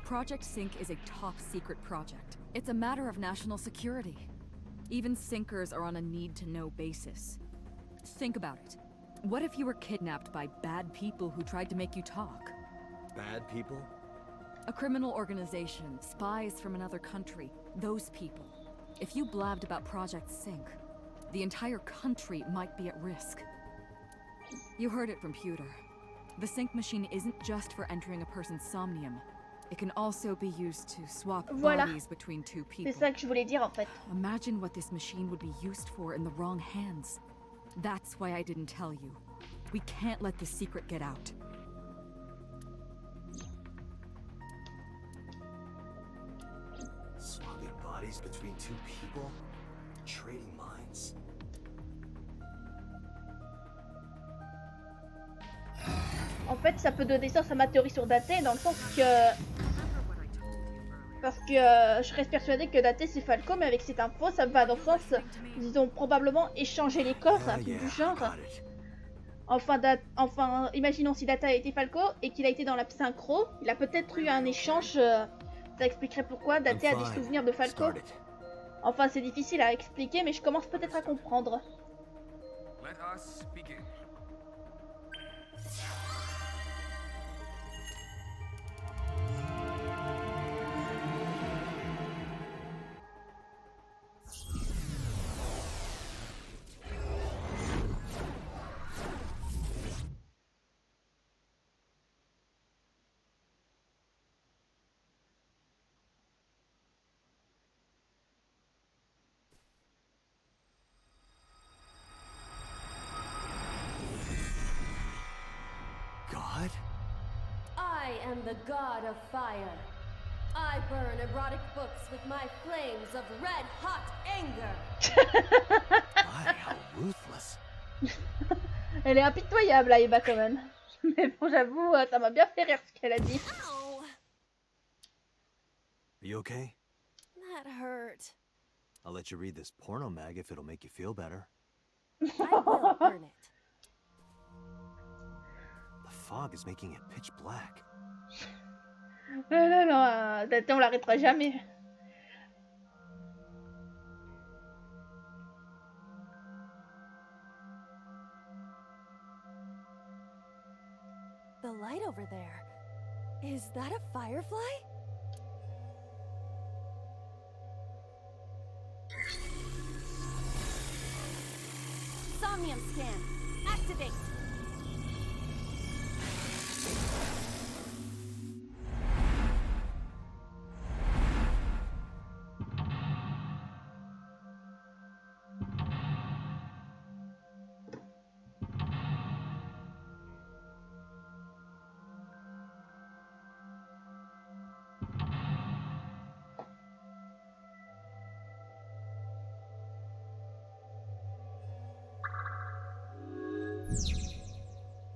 Project Sync is a top-secret project. It's a matter of national security. Even Syncers are on a need-to-know basis. Think about it. What if you were kidnapped by bad people who tried to make you talk? bad people? A criminal organization, spies from another country, those people. If you blabbed about Project Sync, the entire country might be at risk. You heard it from Pewter. The sync machine isn't just for entering a person's somnium. It can also be used to swap bodies between two people. C'est ça que je voulais dire en fait. Imagine what this machine would be used for in the wrong hands. That's why I didn't tell you. We can't let this secret get out. Swapping bodies between two people? Trading minds? En fait, ça peut donner sens à ma théorie sur Daté dans le sens que... Parce que je reste persuadée que Daté c'est Falco, mais avec cette info, ça va dans le sens... Ils ont probablement échangé les corps, un truc du genre. Enfin, imaginons si Data a été Falco et qu'il a été dans la synchro, il a peut-être eu un échange... Ça expliquerait pourquoi Daté a des souvenirs de Falco. Enfin, c'est difficile à expliquer, mais je commence peut-être à comprendre. Let us begin. God? I am the god of fire. I burn erotic books with my flames of red-hot anger. My, how ruthless. Elle est impitoyable, là, Eva, quand même. Mais bon, j'avoue, ça m'a bien fait rire ce qu'elle a dit. Are you okay? That hurt. I'll let you read this porno mag if it'll make you feel better. I will burn it. The fog is making it pitch black. Non, non, Daté, on l'arrêtera jamais. The light over there. Is that a firefly? Somnium scan. Activate.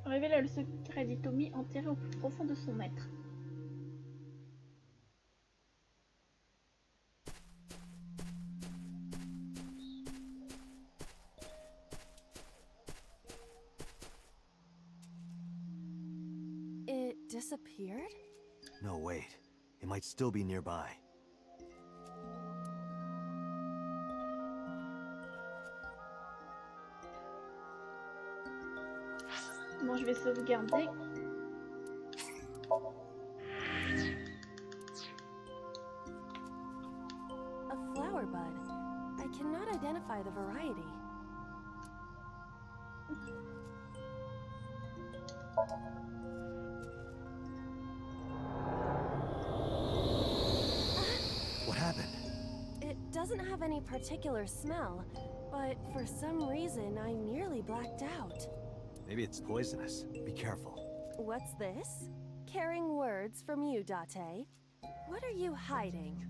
Révéla le secret d'Itomi enterré au plus profond de son être. It disappeared? No, wait. It might still be nearby. Bon, je vais sauvegarder. A flower bud. I cannot identify the variety. What happened? It doesn't have any particular smell, but for some reason I nearly blacked out. Maybe it's poisonous. Be careful. What's this? Caring words from you, Date. What are you hiding?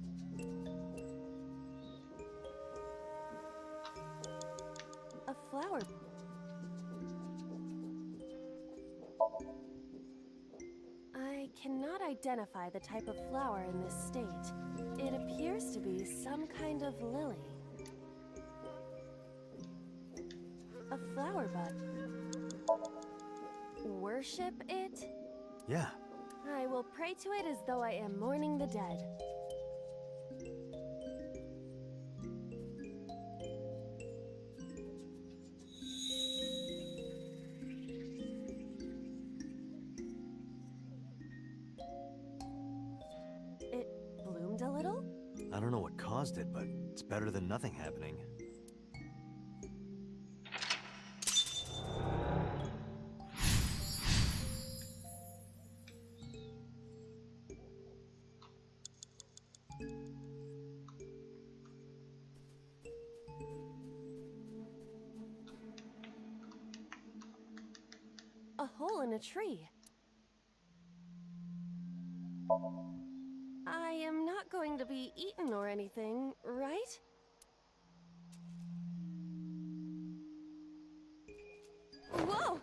A flower. I cannot identify the type of flower in this state. It appears to be some kind of lily. A flower bud. Worship it? Yeah. I will pray to it as though I am mourning the dead. It bloomed a little? I don't know what caused it, but it's better than nothing happening. A hole in a tree. I am not going to be eaten or anything, right? Whoa!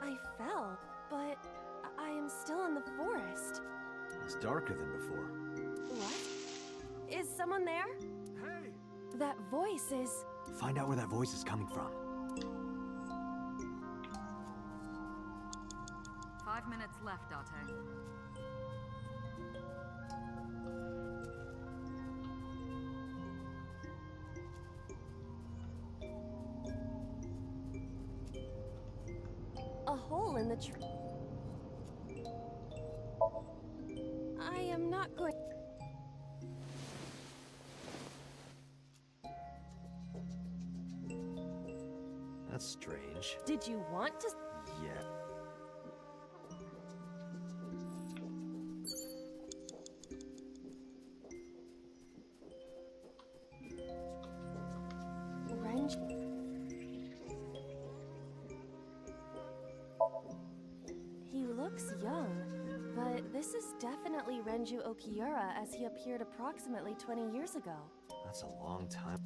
I fell, but I am still in the forest. It's darker than before. What? Is someone there? Hey! That voice is... Find out where that voice is coming from. 5 minutes left, Date. a hole in the tree. I am not going... That's strange. Did you want to... Yeah. He looks young, but this is definitely Renju Okiura as he appeared approximately 20 years ago. That's a long time.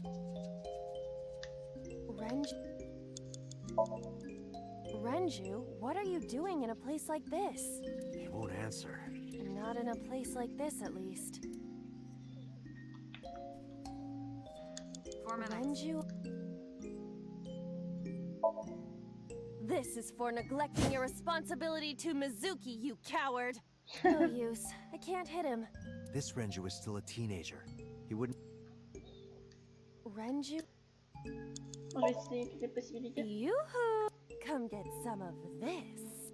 Renju, what are you doing in a place like this? He won't answer. Not in a place like this, at least. 4 minutes. Renju... This is for neglecting your responsibility to Mizuki, you coward! No use. I can't hit him. This Renju is still a teenager. He wouldn't... Renju? On va essayer toutes les possibilités. Yoo-hoo! Come get some of this.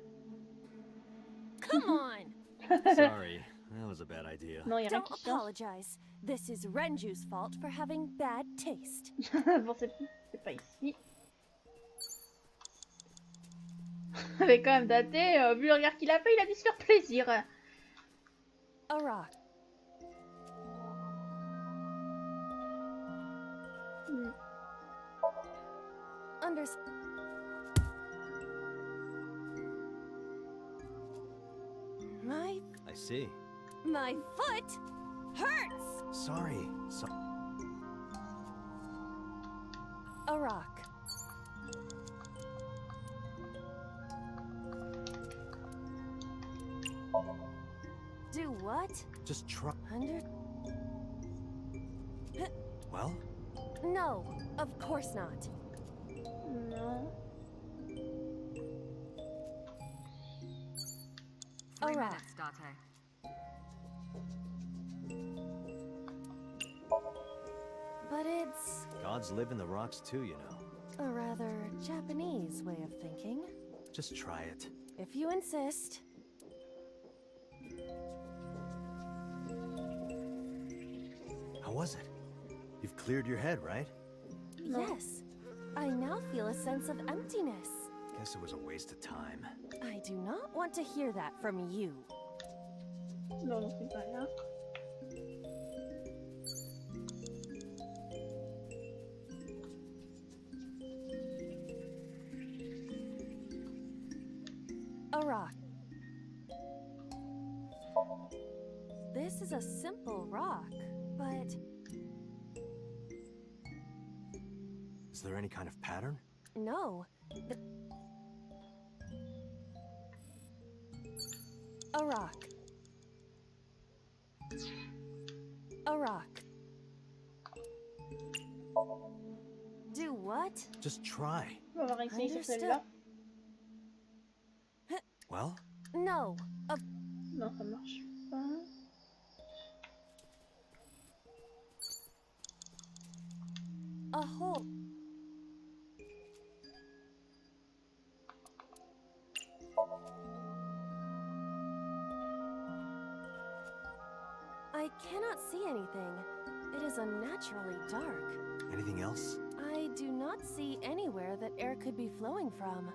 Come on! Sorry, that was a bad idea. Non, y a rien Don't qui change. apologize. This is Renju's fault for having bad taste. Bon, c'est pas ici. Mais quand même daté, vu le regard qu'il a fait, il a dû se faire plaisir. A rock. I see. My foot hurts! Sorry. A rock. Do what? Just try. Under... Well? No, of course not. Non. 3 rock. minutes, Date. But it's Gods live in the rocks too, you know. a rather Japanese way of thinking. Just try it. If you insist. How was it? You've cleared your head, right? Yes. I now feel a sense of emptiness. Guess it was a waste of time. I do not want to hear that from you. Non, c'est pas là. A rock. This is a simple rock, but Is there any kind of pattern? no. A rock. A rock. Do what? Just try. On va réessayer sur celle-là. Well, No. Non, ça marche pas. A hole. I cannot see anything. It is unnaturally dark. anything else? I do not see anywhere that air could be flowing from.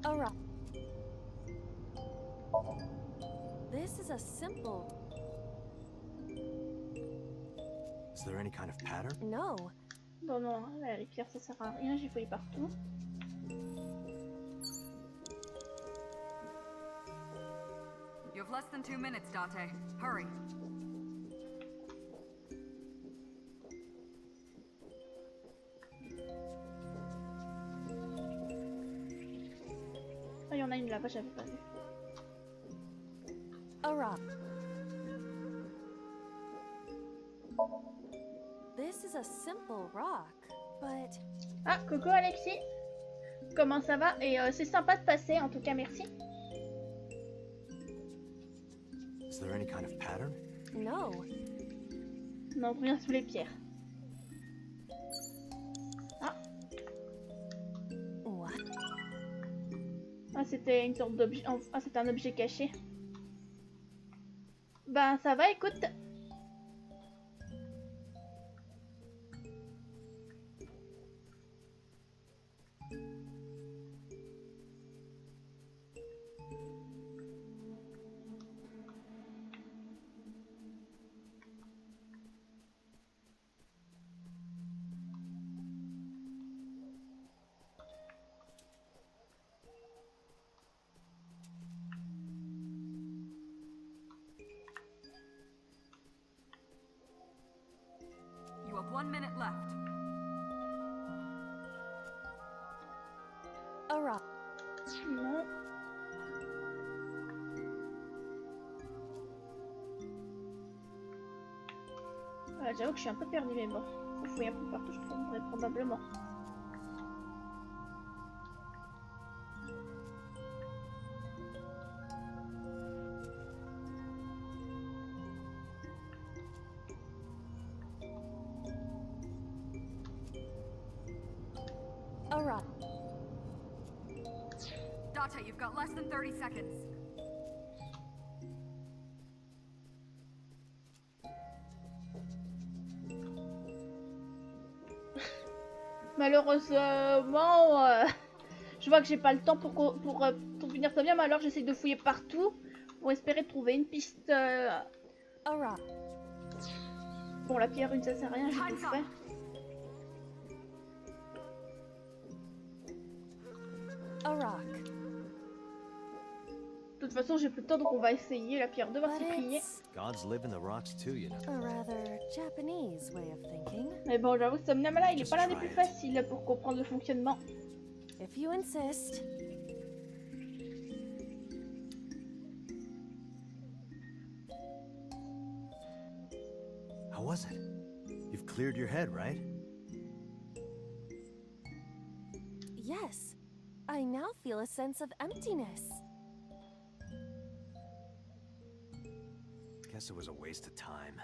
A rock. This is a simple. Is there any kind of pattern? No. Bon, non, les pierres ça sert à rien, j'ai fouillé partout. You have less than 2 minutes, Date. Hurry. Ah, il y en a une là-bas, j'avais pas vu. A rock. This is a simple rock, but Ah, coucou Alexis. Comment ça va? Et c'est sympa de passer, en tout cas, merci. Is there any kind of pattern? no. Non, rien sous les pierres. Ah, What? ah c'était une sorte d'objet. Ah, c'était un objet caché. Ben, ça va, écoute. You have 1 minute left. A rock. Non. Voilà, j'avoue que je suis un peu perdue, mais bon. Faut fouiller un peu partout, je trouverai probablement. A rock. Date, you've got less than 30 seconds. Malheureusement, je vois que j'ai pas le temps pour finir ça bien, mais alors j'essaie de fouiller partout pour espérer trouver une piste. A rock. Bon, la pierre une ça sert à rien, j'ai tout fait. A rock. De toute façon, j'ai plus le temps, donc on va essayer la pierre 2, voir But si plier. it's Gods live in the rocks too, you know. a rather Japanese way of thinking. Mais bon, j'avoue que Somnium là, il est pas l'un des plus faciles pour comprendre le fonctionnement. If you insist. was it? You've cleared your head, right? Yes. I now feel a sense of emptiness. Guess it was a waste of time.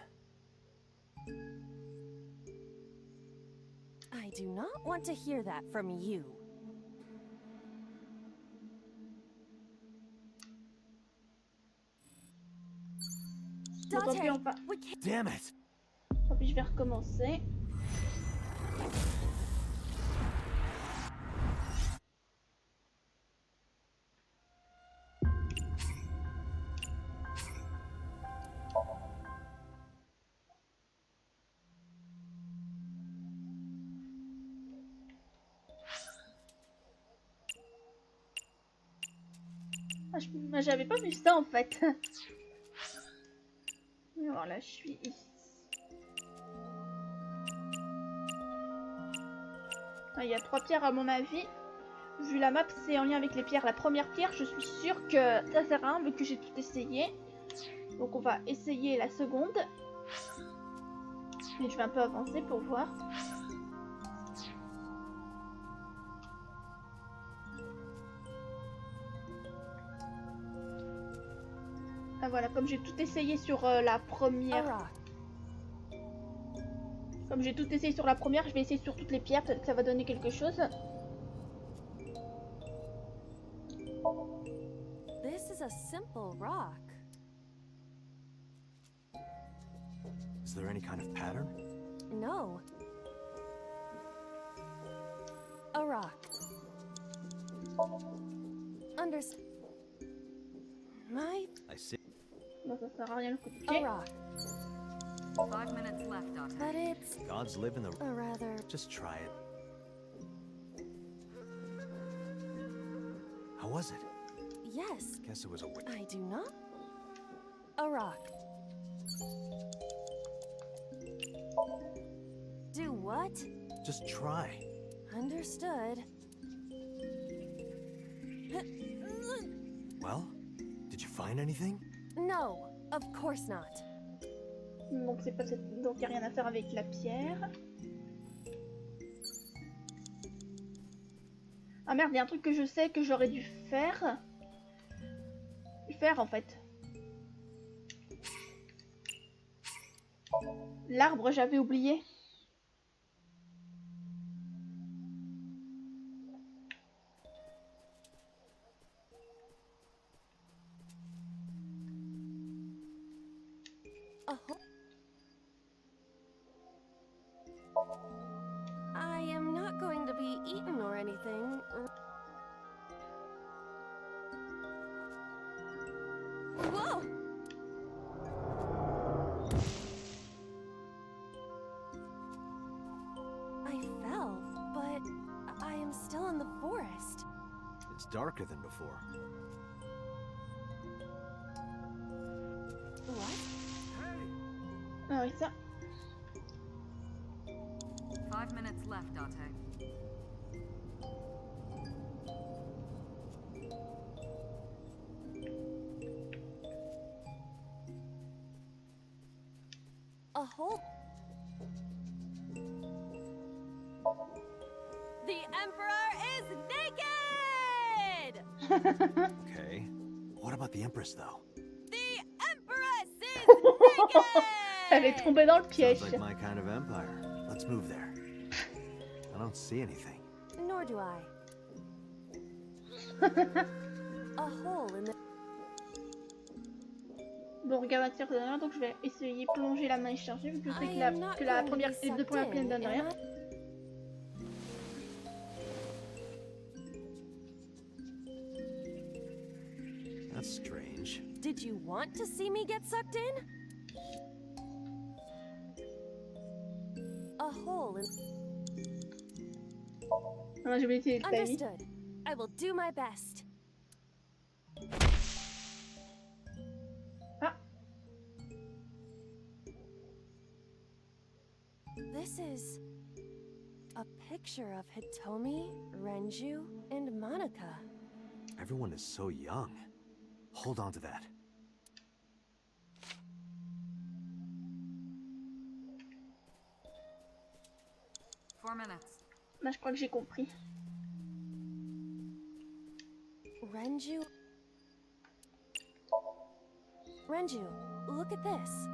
I do not want to hear that from you. Bon, tant pis, on va... Damn it! Tant pis, je vais recommencer. Ah, j'avais pas vu ça en fait. Alors là, je suis ici. Ah, il y a 3 pierres à mon avis. Vu la map, c'est en lien avec les pierres. La première pierre, je suis sûre que ça sert à rien vu que j'ai tout essayé. Donc on va essayer la seconde. Et je vais un peu avancer pour voir. Ah voilà, comme j'ai tout essayé sur la première. Comme j'ai tout essayé sur la première, je vais essayer sur toutes les pierres, peut-être que ça va donner quelque chose. This is a simple rock. Is there any kind of pattern? No. A rock. Understand. I see. Bon, ça sert à rien le coup de A pied. rock. 5 minutes left, Doctor. But it's Gods live in the... a rather... Just try it. How was it? Yes. Guess it was a waste. I do not. A rock. Do what? Just try. Understood. Well, did you find anything? No, of course not. Donc c'est pas cette... Donc y a rien à faire avec la pierre. Ah merde, il y a un truc que je sais que j'aurais dû faire. En fait. L'arbre, j'avais oublié. I am not going to be eaten or anything. Whoa! I fell, but I am still in the forest. It's darker than before. What? Ah oui, ça. 5 minutes left, Dante. A hole. The Emperor is naked! Okay. What about the Empress, though? The Empress is naked! Elle est tombée dans le piège. Sounds like my kind of empire. Let's move there. I don't see anything. Nor do I. A hole in the... Bon, regarde la tire de dernière, donc je vais essayer de plonger la main et chercher vu que je sais que les 2 premières pièces de derrière. That's strange. Did you want to see me get sucked in? A hole in... Ah, j'ai oublié de timing. Understood. I will do my best. Ah. This is a picture of Hitomi, Renju, and Monica. Everyone is so young. Hold on to that. 4 minutes. Là, je crois que j'ai compris. Renju? Renju, look at this.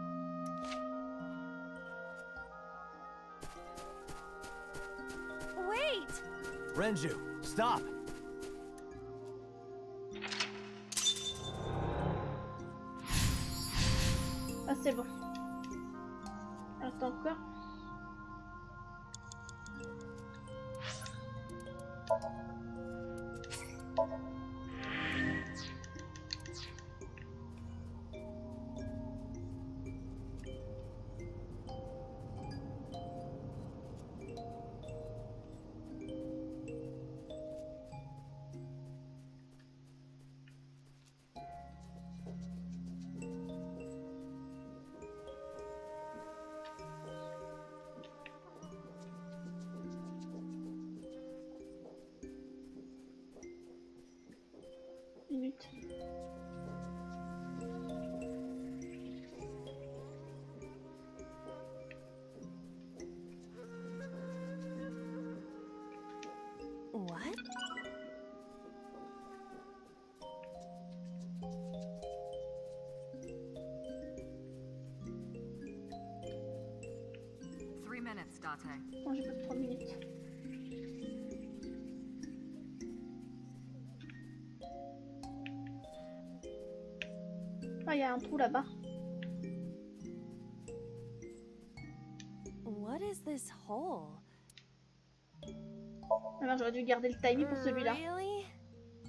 Wait! Renju, stop! Ah, c'est bon. Attends encore. Minute. What? Three minutes, Date. Bon, j'ai pas de 3 minutes. Ah, il y a un trou là-bas. What is this hole? Alors, j'aurais dû garder le timing pour celui-là. Really?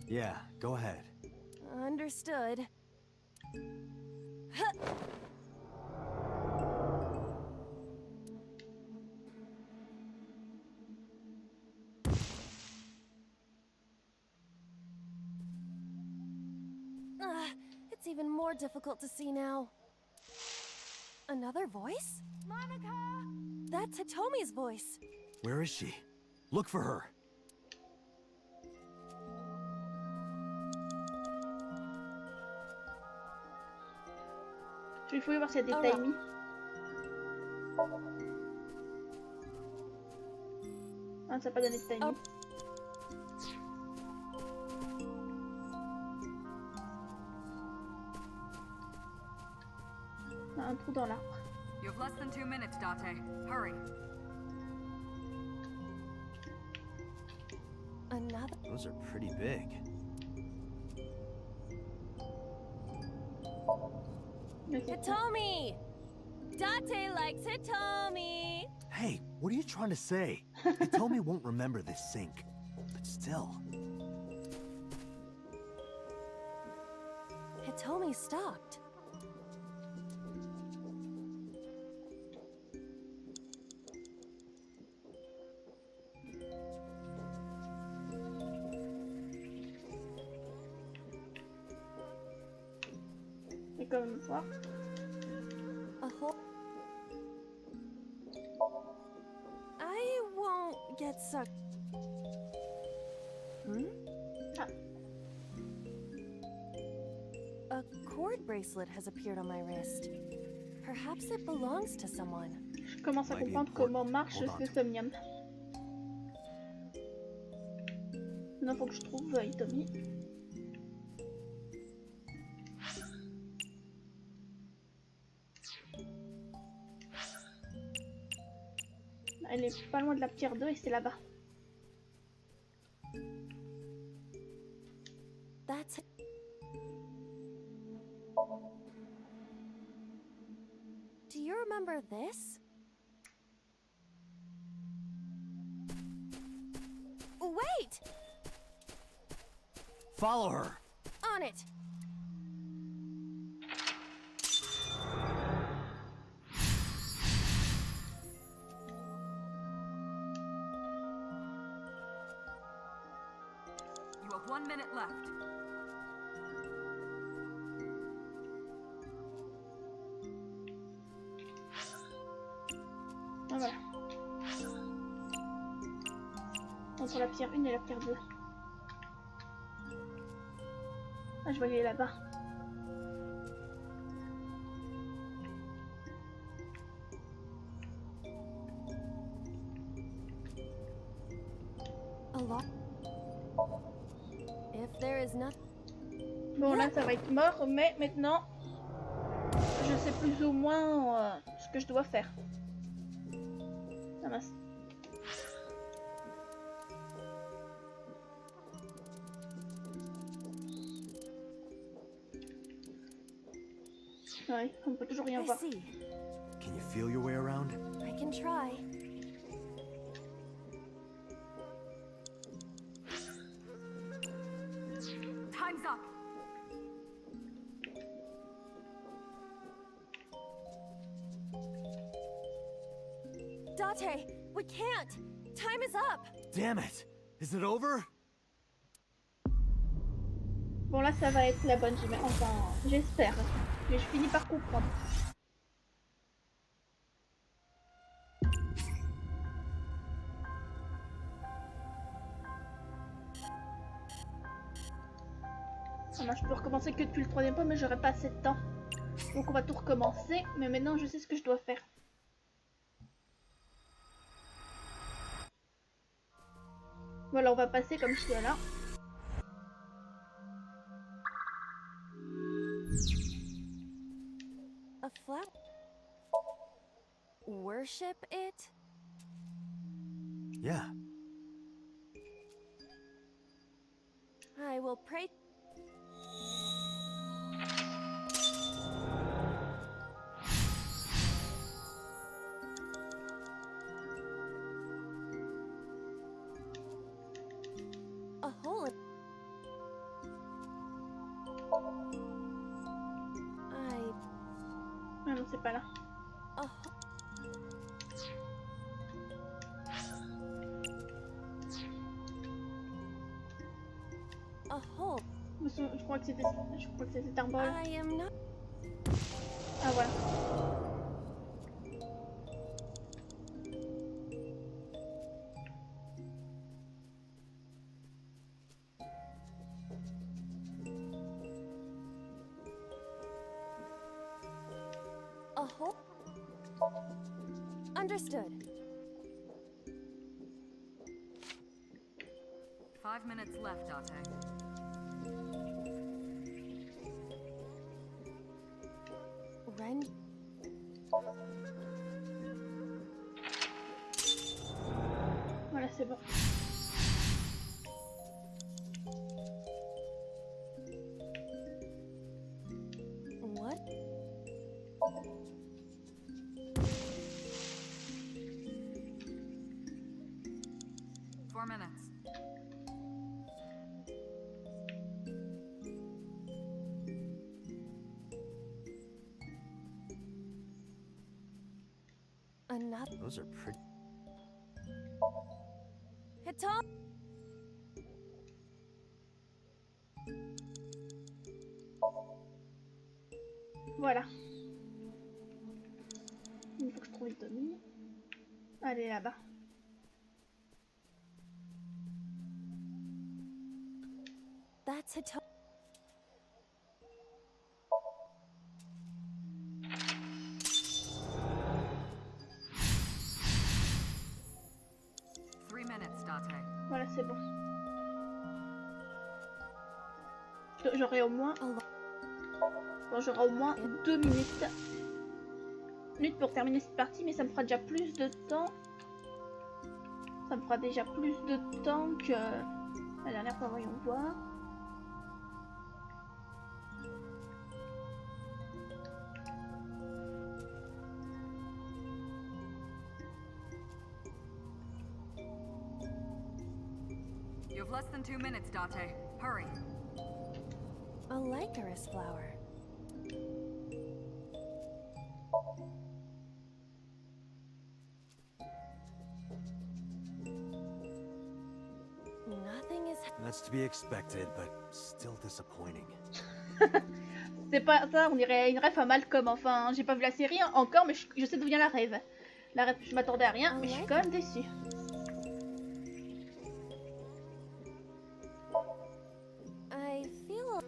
Yeah, go ahead. Understood. It's even more difficult to see now. Another voice? Monica! That's Hitomi's voice. Where is she? Look for her. Je vais fouiller voir s'il y a des Oh là. timings. Ah, ça n'a pas donné de timing. Ah, un trou dans l'arbre. You have less than 2 minutes, Date. Hurry. Another. Those are pretty big. Hitomi! Date likes Hitomi! Hey, what are you trying to say? Hitomi won't remember this sink. But still. Hitomi stopped. Et comme voir. A hole. I won't get sucked. Ah. A cord bracelet has appeared on my wrist. Perhaps it belongs to someone. Je commence à comprendre comment marche ce Somnium. Maintenant, faut que je trouve Hitomi. Elle est pas loin de la pierre 2 et c'est là-bas. That's it. Do you remember this? Wait! Follow her. On it! You have 1 minute left. Ah, voilà. Entre la pierre 1 et la pierre 2. Ah, je vais aller là-bas. lot. If there is nothing. Bon, là, ça va être mort, mais maintenant, je sais plus ou moins ce que je dois faire. Ah mince. Ouais, on peut toujours rien I voir. see. Can you feel your way around? I can try. Time's up. Date, we can't. Time is up. Damn it! Is it over? Bon, là, ça va être la bonne, enfin, j'espère. Mais je finis par comprendre. Ah ben, je peux recommencer que depuis le 3e point, mais j'aurai pas assez de temps. Donc on va tout recommencer, mais maintenant je sais ce que je dois faire. Voilà, on va passer comme je suis là. A flower. Worship it? Yeah. I will pray. A hole in... Ah non, c'est pas là. A hole. Je crois que c'était cet arbre là. I am not. Ah voilà. A hole. Understood. 5 minutes left, Date. Ren. Voilà, c'est bon. What? Four minutes. Another. Those are pretty. It's all. Voilà. Il faut que je trouve Tommy. Allez, là-bas. That's a. 3 minutes, Date. Voilà, c'est bon. J'aurai au moins... Bon, j'aurai au moins 2 minutes. Pour terminer cette partie, mais ça me fera déjà plus de temps. Ça me fera déjà plus de temps que la dernière fois, voyons voir. You have less than 2 minutes, Date. Hurry. A licorice flower. Nothing is. That's to be expected, but still disappointing. C'est pas ça, on dirait une rêve à Malcolm. Enfin, j'ai pas vu la série encore, mais je sais d'où vient la rêve. La rêve, je m'attendais à rien, mais je suis quand même déçue. I feel.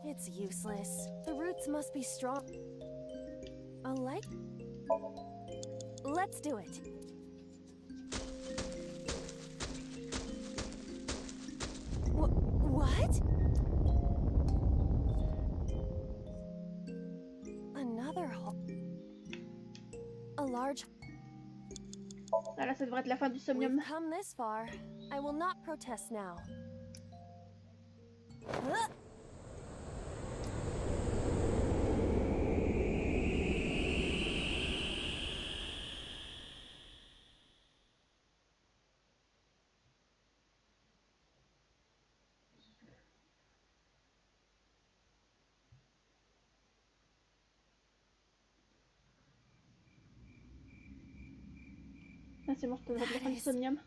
It's useless. The roots must be strong. A like? Let's do it. What? Another hole. A large. Voilà, ça devrait être la fin du Somnium. We've come this far. I will not protest now. Ah, c'est bon, ça devrait être la fin du Somnium.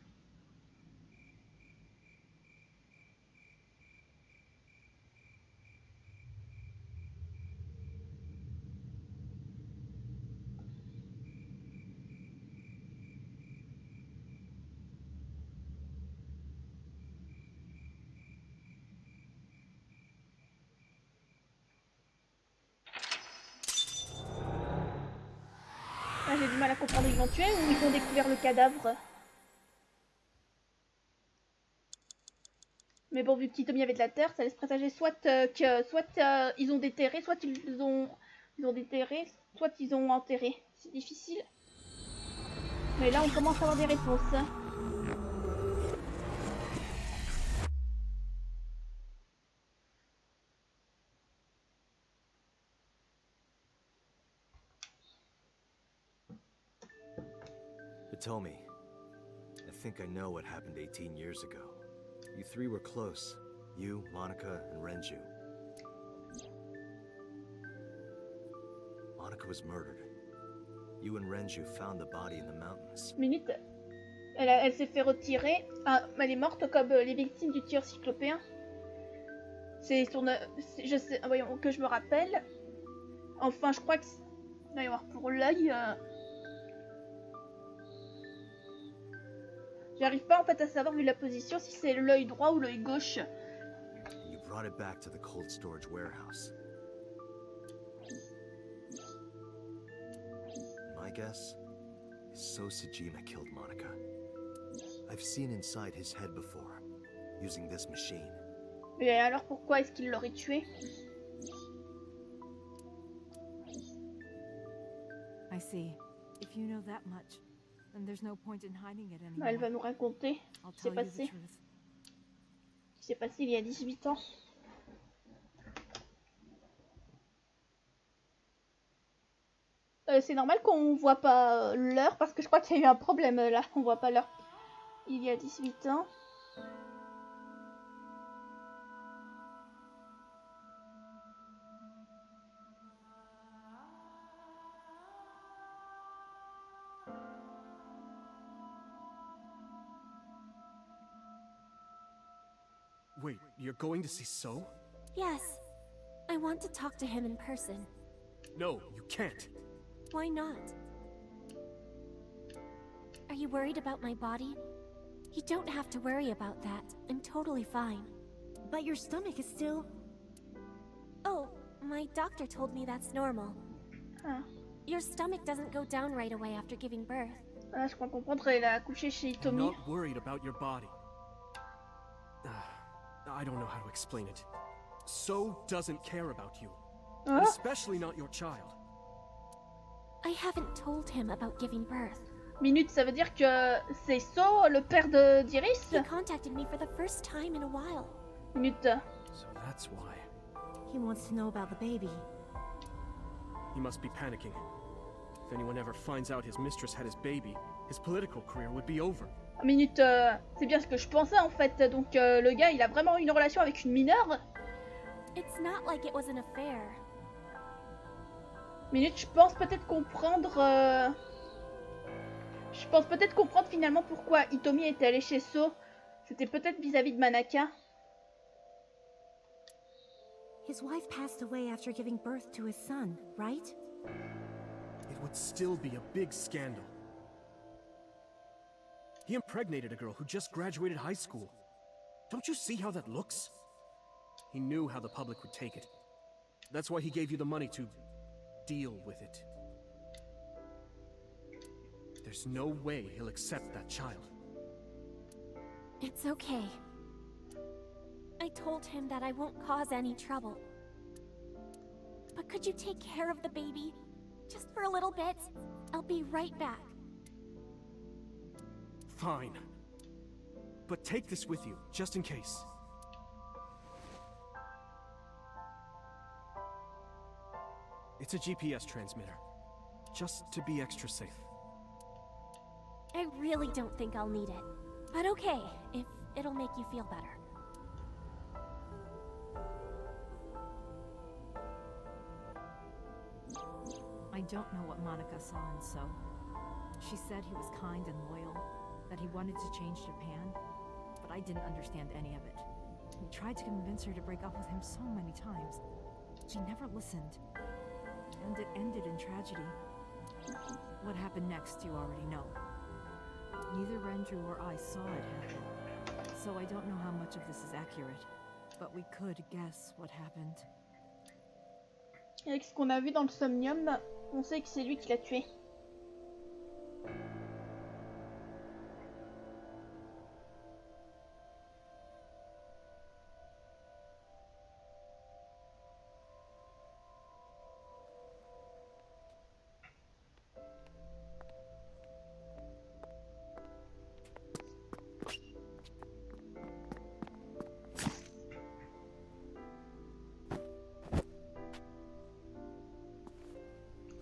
Ah, j'ai du mal à comprendre, ils vont tuer ou ils ont découvert le cadavre? Mais bon, vu que Tommy avait de la terre, ça laisse présager soit ils ont déterré, soit ils ont déterré, soit ils ont enterré. C'est difficile. Mais là, on commence à avoir des réponses. Hitomi, I think I know what happened 18 years ago. You three were close. You, Monica, and Renju. Monica was murdered. You and Renju found the body in the mountains. Minute. Elle s'est fait retirer. Ah, elle est morte comme les victimes du tueur cyclopéen. C'est son... Je sais... Voyons, que je me rappelle. Enfin, je crois que... Voyons voir, pour l'œil... J'arrive pas en fait à savoir vu la position si c'est l'œil droit ou l'œil gauche. You brought it back to the cold storage warehouse. My guess is Sosajima killed Monica. I've seen inside his head before, using this machine. Et alors pourquoi est-ce qu'il l'aurait tué? I see. If you know that much, then there's no point in hiding it anymore. Elle va nous raconter ce qui s'est passé. Ce qui s'est passé il y a 18 ans. C'est normal qu'on voit pas l'heure parce que je crois qu'il y a eu un problème là. On voit pas l'heure. Il y a 18 ans. Wait, you're going to see So? Yes. I want to talk to him in person. No, you can't. Why not? Are you worried about my body? You don't have to worry about that. I'm totally fine. But your stomach is still... Oh, my doctor told me that's normal. Ah. Your stomach doesn't go down right away after giving birth. Ah, je crois comprendre, elle a accouché chez I'm Tommy. not worried about your body. I don't know how to explain it. So doesn't care about you. Hein? Especially not your child. I haven't told him about giving birth. Minute, ça veut dire que c'est So, le père d'Iris? He contacted me for the first time in a while. Minute. So that's why. He wants to know about the baby. He must be panicking. If anyone ever finds out his mistress had his baby, his political career would be over. Minute, c'est bien ce que je pensais en fait. Donc le gars, il a vraiment une relation avec une mineure. It's not like it was an affair. Minute, je pense peut-être comprendre. Je pense peut-être comprendre finalement pourquoi Hitomi était allé chez So. C'était peut-être vis-à-vis de Manaka. His wife passed away after giving birth to his son, right? It would still be a big scandal. He impregnated a girl who just graduated high school. Don't you see how that looks? He knew how the public would take it. That's why he gave you the money to deal with it. There's no way he'll accept that child. It's okay. I told him that I won't cause any trouble. But could you take care of the baby? Just for a little bit? I'll be right back. Fine. But take this with you, just in case. It's a GPS transmitter. Just to be extra safe. I really don't think I'll need it. But okay, if it'll make you feel better. I don't know what Monica saw in So. She said he was kind and loyal, that he wanted to change Japan, but I didn't understand any of it. He tried to convince her to break up with him so many times. She never listened. And it ended in tragedy. What happened next, you already know. Neither Renju or I saw it happen, so I don't know how much of this is accurate, but we could guess what happened. Avec ce qu'on a vu dans le Somnium, on sait que c'est lui qui l'a tué.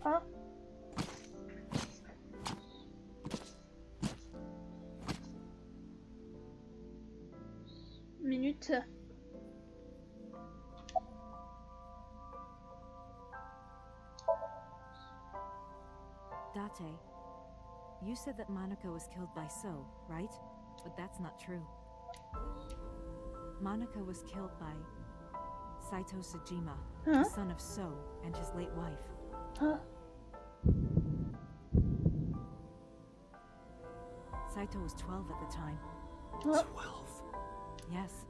Ah. Minute. Date, you said that Monica was killed by So, right? But that's not true. Monica was killed by Saito Sejima, the son of So and his late wife. Huh? Saito was 12 at the time. 12? Yes.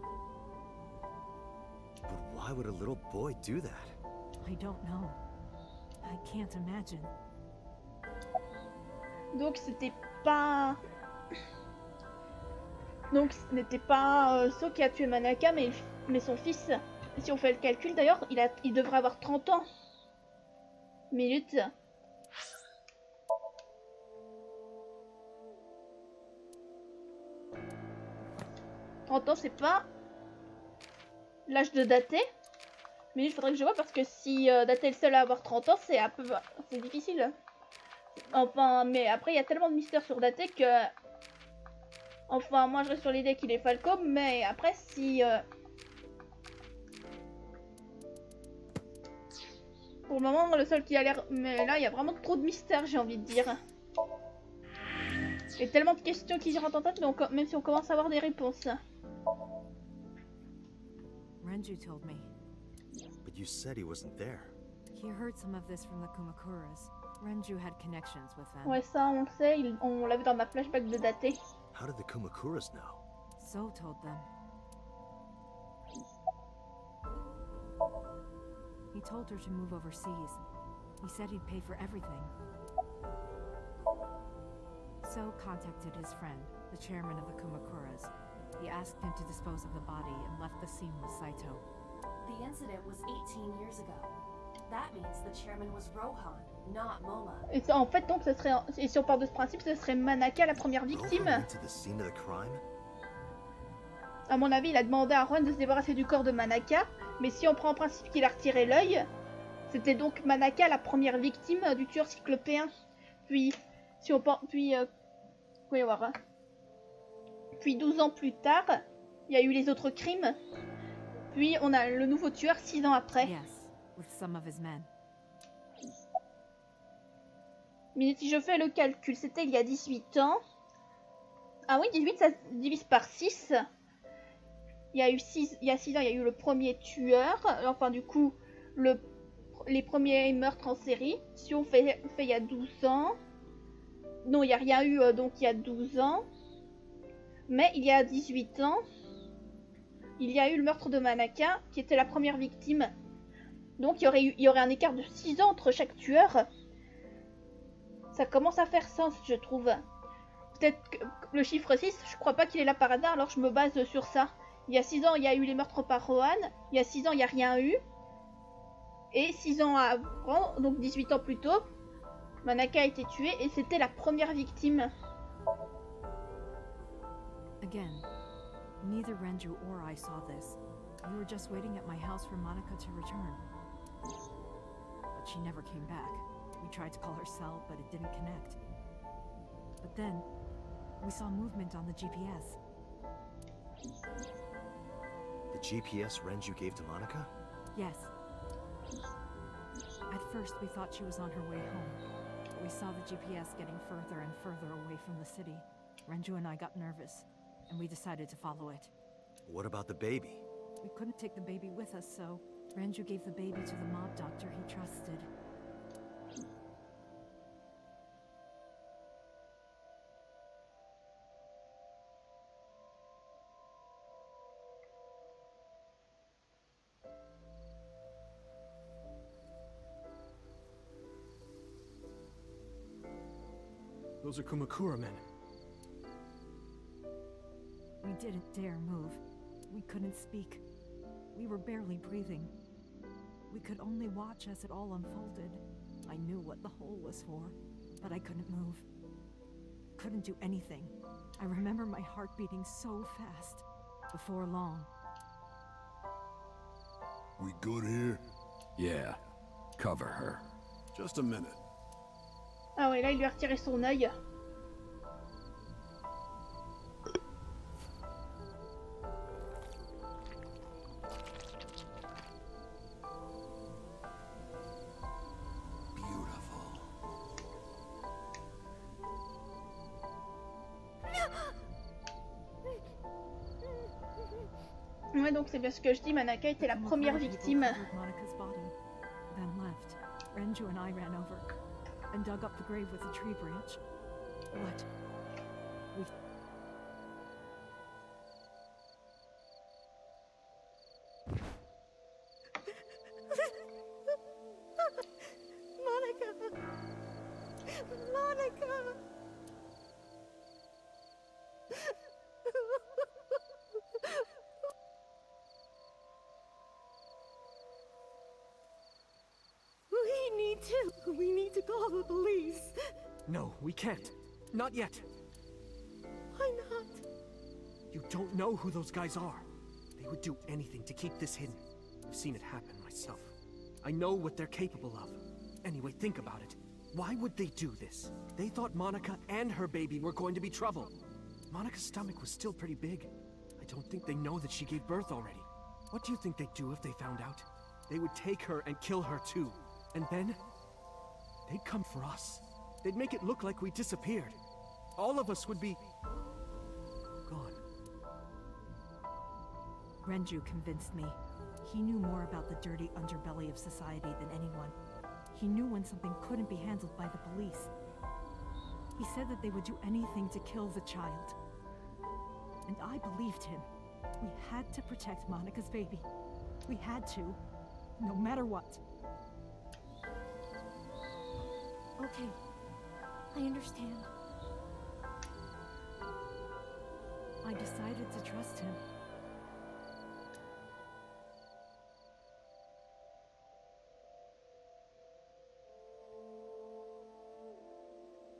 But why would a little boy do that? I don't know. I can't imagine. Donc c'était pas... Donc ce n'était pas So qui a tué Manaka, mais son fils. Si on fait le calcul d'ailleurs, il devrait avoir 30 ans. Minute. Ans, c'est pas l'âge de Daté. Mais il faudrait que je vois parce que si Daté est le seul à avoir 30 ans, c'est un peu... c'est difficile. Enfin, mais après il y a tellement de mystères sur Daté que... Enfin, moi je reste sur l'idée qu'il est Falco, mais après si... Pour le moment, le seul qui a l'air... Mais là, il y a vraiment trop de mystères, j'ai envie de dire. Il y a tellement de questions qui rentrent en tête, donc même si on commence à avoir des réponses. Renju told me. But you said he wasn't there. He heard some of this from the Kumakuras. Renju had connections with them. Ouais, ça, on le sait. On l'a vu dans ma flashback de Daté. How did the Kumakuras know? So told them. He told her to move overseas. He said he'd pay for everything. So contacted his friend, the chairman of the Kumakuras. He asked him to dispose of the body and left the scene with Saito. The incident was 18 years ago. That means the chairman was Rohan, not Mola. Et ça, en fait, donc, ça serait... Et si on part de ce principe, ce serait Manaka la première victime. À mon avis, il a demandé à Rohan de se débarrasser du corps de Manaka. Mais si on prend en principe qu'il a retiré l'œil, c'était donc Manaka la première victime du tueur cyclopéen. Puis, si on pense... Puis... voyons voir. Puis 12 ans plus tard, il y a eu les autres crimes. Puis on a le nouveau tueur 6 ans après. Yes, with some of his men. Mais si je fais le calcul, c'était il y a 18 ans. Ah oui, 18, ça se divise par 6. Il y a 6 ans, il y a eu le premier tueur. Enfin, du coup, les premiers meurtres en série. Si on fait il y a 12 ans. Non, il n'y a rien eu, donc il y a 12 ans. Mais il y a 18 ans, il y a eu le meurtre de Manaka, qui était la première victime. Donc il y aurait un écart de 6 ans entre chaque tueur. Ça commence à faire sens, je trouve. Peut-être que le chiffre 6, je crois pas qu'il est là par hasard, alors je me base sur ça. Il y a 6 ans, il y a eu les meurtres par Rohan. Il y a 6 ans, il n'y a rien eu. Et 6 ans avant, donc 18 ans plus tôt, Manaka a été tuée et c'était la première victime. Again, neither Renju or I saw this. We were just waiting at my house for Monica to return. But she never came back. We tried to call her cell, but it didn't connect. But then, we saw movement on the GPS. The GPS Renju gave to Monica? Yes. At first, we thought she was on her way home. But we saw the GPS getting further and further away from the city. Renju and I got nervous, and we decided to follow it. What about the baby? We couldn't take the baby with us, so Renju gave the baby to the mob doctor he trusted. Those are Kumakura men. We didn't dare move. We couldn't speak. We were barely breathing. We could only watch as it all unfolded. I knew what the hole was for, but I couldn't move. Couldn't do anything. I remember my heart beating so fast. Before long. We good here? Yeah. Cover her. Just a minute. Ah ouais, là il lui a retiré son œil. Ouais, donc c'est bien ce que je dis, Manaka était la première victime. Then left. Renju and I ran over and dug up the grave with a tree branch. What? We... Monica! Monica! We need to call the police. No, we can't. Not yet. Why not? You don't know who those guys are. They would do anything to keep this hidden. I've seen it happen myself. I know what they're capable of. Anyway, think about it. Why would they do this? They thought Monica and her baby were going to be trouble. Monica's stomach was still pretty big. I don't think they know that she gave birth already. What do you think they'd do if they found out? They would take her and kill her too. And then, they'd come for us. They'd make it look like we disappeared. All of us would be... gone. Renju convinced me. He knew more about the dirty underbelly of society than anyone. He knew when something couldn't be handled by the police. He said that they would do anything to kill the child. And I believed him. We had to protect Monica's baby. We had to, no matter what. Okay, I understand. I decided to trust him.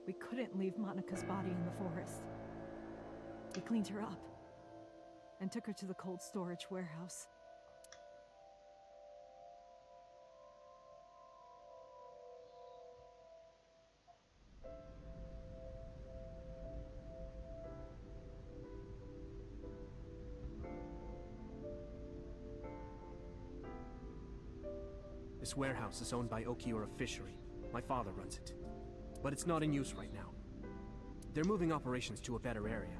We couldn't leave Monica's body in the forest. We cleaned her up and took her to the cold storage warehouse. This warehouse is owned by Okiura Fishery. My father runs it. But it's not in use right now. They're moving operations to a better area.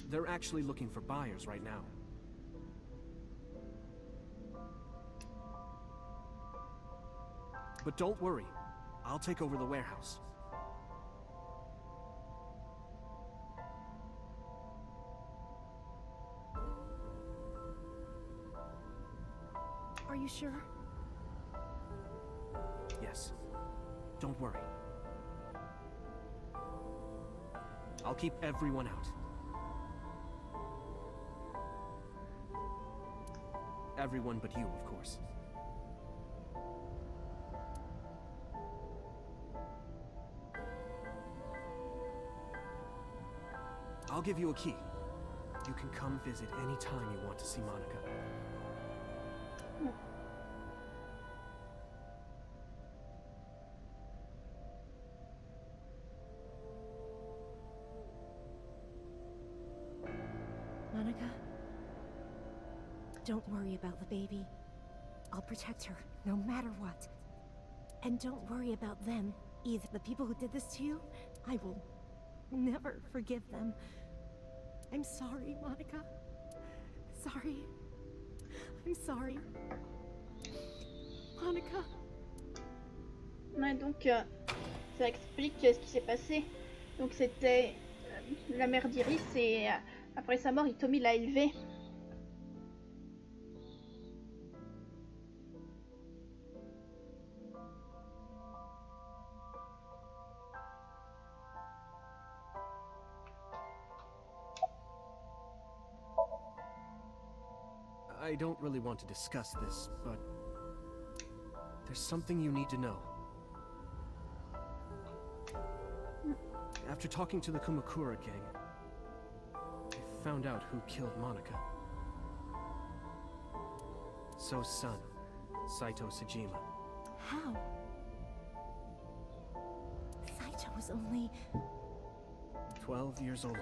They're actually looking for buyers right now. But don't worry, I'll take over the warehouse. Are you sure? Yes. Don't worry. I'll keep everyone out. Everyone but you, of course. I'll give you a key. You can come visit any time you want to see Monica. Monica, don't worry about the baby. I'll protect her, no matter what. And don't worry about them, either. The people who did this to you, I will never forgive them. I'm sorry, Monica. Sorry. I'm sorry. Monica. Ouais, donc, ça explique ce qui s'est passé. Donc, c'était la mère d'Iris et après sa mort, Tommy l'a élevée. I don't really want to discuss this, but there's something you need to know. After talking to the Kumakura gang, I found out who killed Monica. So's son, Saito Sejima. How? Saito was only 12 years old.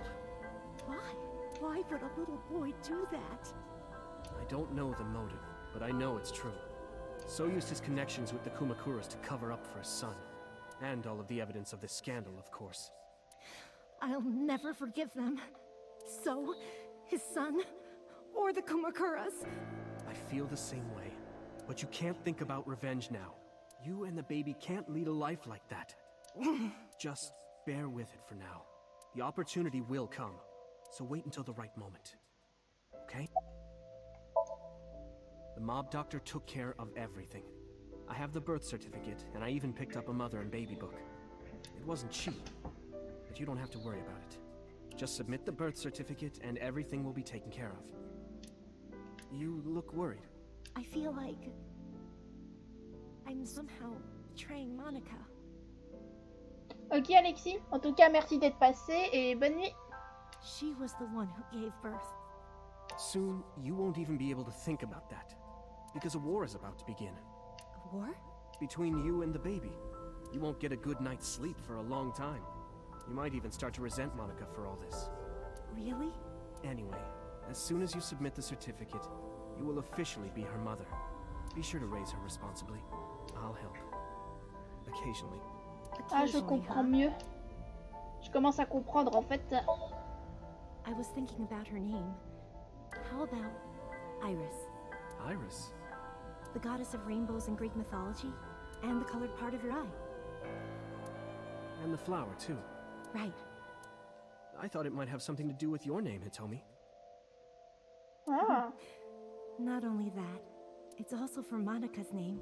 Why? Why would a little boy do that? I don't know the motive, but I know it's true. So used his connections with the Kumakuras to cover up for his son. And all of the evidence of this scandal, of course. I'll never forgive them. So, his son, or the Kumakuras. I feel the same way. But you can't think about revenge now. You and the baby can't lead a life like that. Just bear with it for now. The opportunity will come. So wait until the right moment. Okay? The mob doctor took care of everything. I have the birth certificate, and I even picked up a mother and baby book. It wasn't cheap, but you don't have to worry about it. Just submit the birth certificate, and everything will be taken care of. You look worried. I feel like I'm somehow betraying Monica. Ok Alexis, en tout cas merci d'être passé et bonne nuit. She was the one who gave birth. Soon, you won't even be able to think about that. Because a war is about to begin. A war? Between you and the baby. You won't get a good night's sleep for a long time. You might even start to resent Monica for all this. Really? Anyway, as soon as you submit the certificate, you will officially be her mother. Be sure to raise her responsibly. I'll help. Occasionally. Ah, je comprends mieux. Je commence à comprendre en fait. I was thinking about her name. How about Iris? Iris? The goddess of rainbows in Greek mythology, and the colored part of your eye. And the flower, too. Right. I thought it might have something to do with your name, Hitomi. Ah. Not only that, it's also for Monica's name.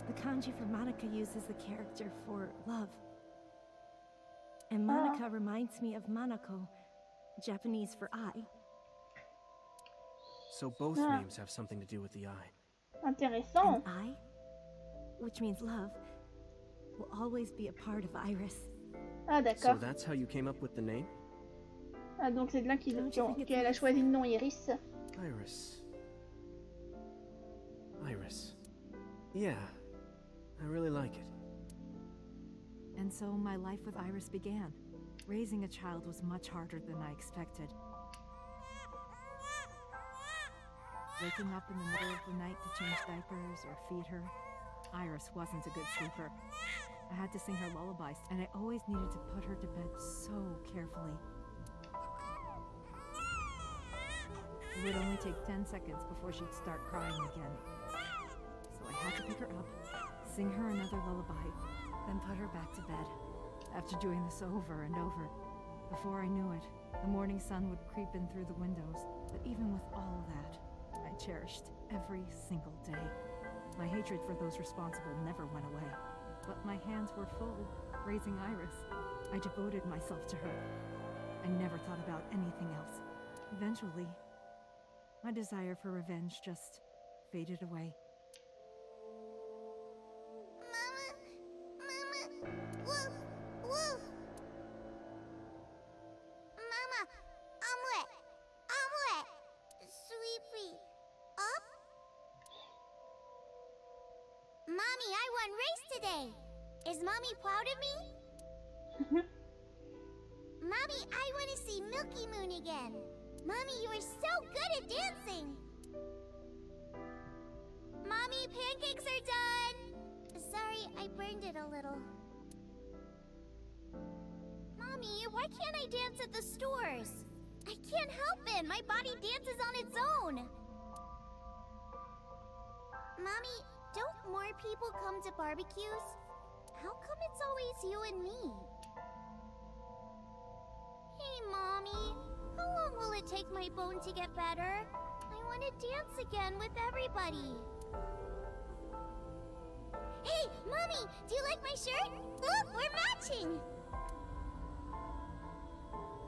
The kanji for Monica uses the character for love. And Monica reminds me of Manako, Japanese for eye. So both names have something to do with the eye. Intéressant. And I, which means love, will always be a part of Iris. Ah So d'accord. that's how you came up with the name? Ah donc c'est de là qu'elle a choisi le nom Iris. Iris. Iris. Yeah, I really like it. And so my life with Iris began. Raising a child was much harder than I expected. Waking up in the middle of the night to change diapers or feed her, Iris wasn't a good sleeper. I had to sing her lullabies, and I always needed to put her to bed so carefully. It would only take 10 seconds before she'd start crying again. So I had to pick her up, sing her another lullaby, then put her back to bed. After doing this over and over, before I knew it, the morning sun would creep in through the windows. But even with all that, I cherished every single day. My hatred for those responsible never went away. But my hands were full, raising Iris. I devoted myself to her. I never thought about anything else. Eventually, my desire for revenge just faded away. Mama, Wolf, Wolf. Mama, omelet, sweepy, up. Mommy, I won race today. Is Mommy proud of me? Mommy, I want to see Milky Moon again. Mommy, you are so good at dancing. Mommy, pancakes are done. Sorry, I burned it a little. Mommy, why can't I dance at the stores? I can't help it. My body dances on its own. Mommy, don't more people come to barbecues? How come it's always you and me? Hey, Mommy. How long will it take my bone to get better? I want to dance again with everybody. Hey, Mommy, do you like my shirt? Look, we're matching!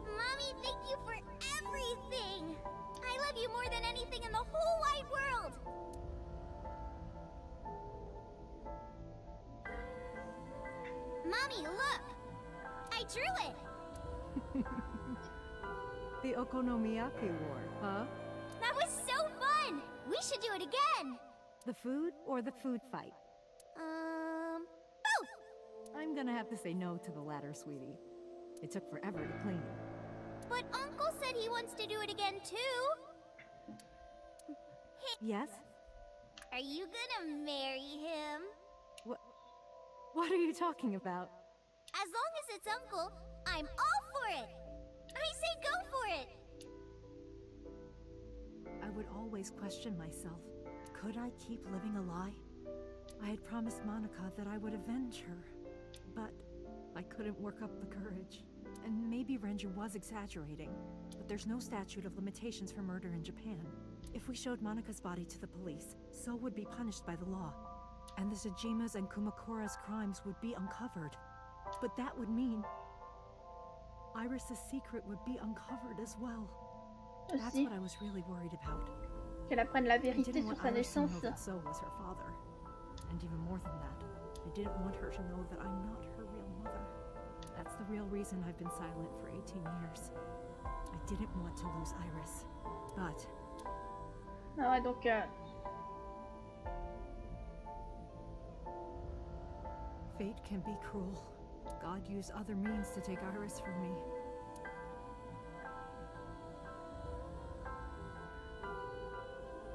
Mommy, thank you for everything! I love you more than anything in the whole wide world! Mommy, look! I drew it! The Okonomiyaki War, huh? That was so fun! We should do it again! The food or the food fight? Both! I'm gonna have to say no to the latter, sweetie. It took forever to clean it. But Uncle said he wants to do it again, too! Yes? Are you gonna marry him? What are you talking about? As long as it's Uncle, I'm all for it! I say go for it! I would always question myself. Could I keep living a lie? I had promised Monica that I would avenge her, but I couldn't work up the courage. And maybe Renju was exaggerating, but there's no statute of limitations for murder in Japan. If we showed Monica's body to the police, So would be punished by the law, and the Tsujima's and Kumakura's crimes would be uncovered. But that would mean Iris's secret would be uncovered as well. That's what I was really worried about. Qu'elle apprenne la vérité sur sa naissance. So was her father. And even more than that, I didn't want her to know that I'm not her real mother. That's the real reason I've been silent for 18 years. I didn't want to lose Iris, but... Ah ouais, donc... Fate can be cruel. God used other means to take Iris from me.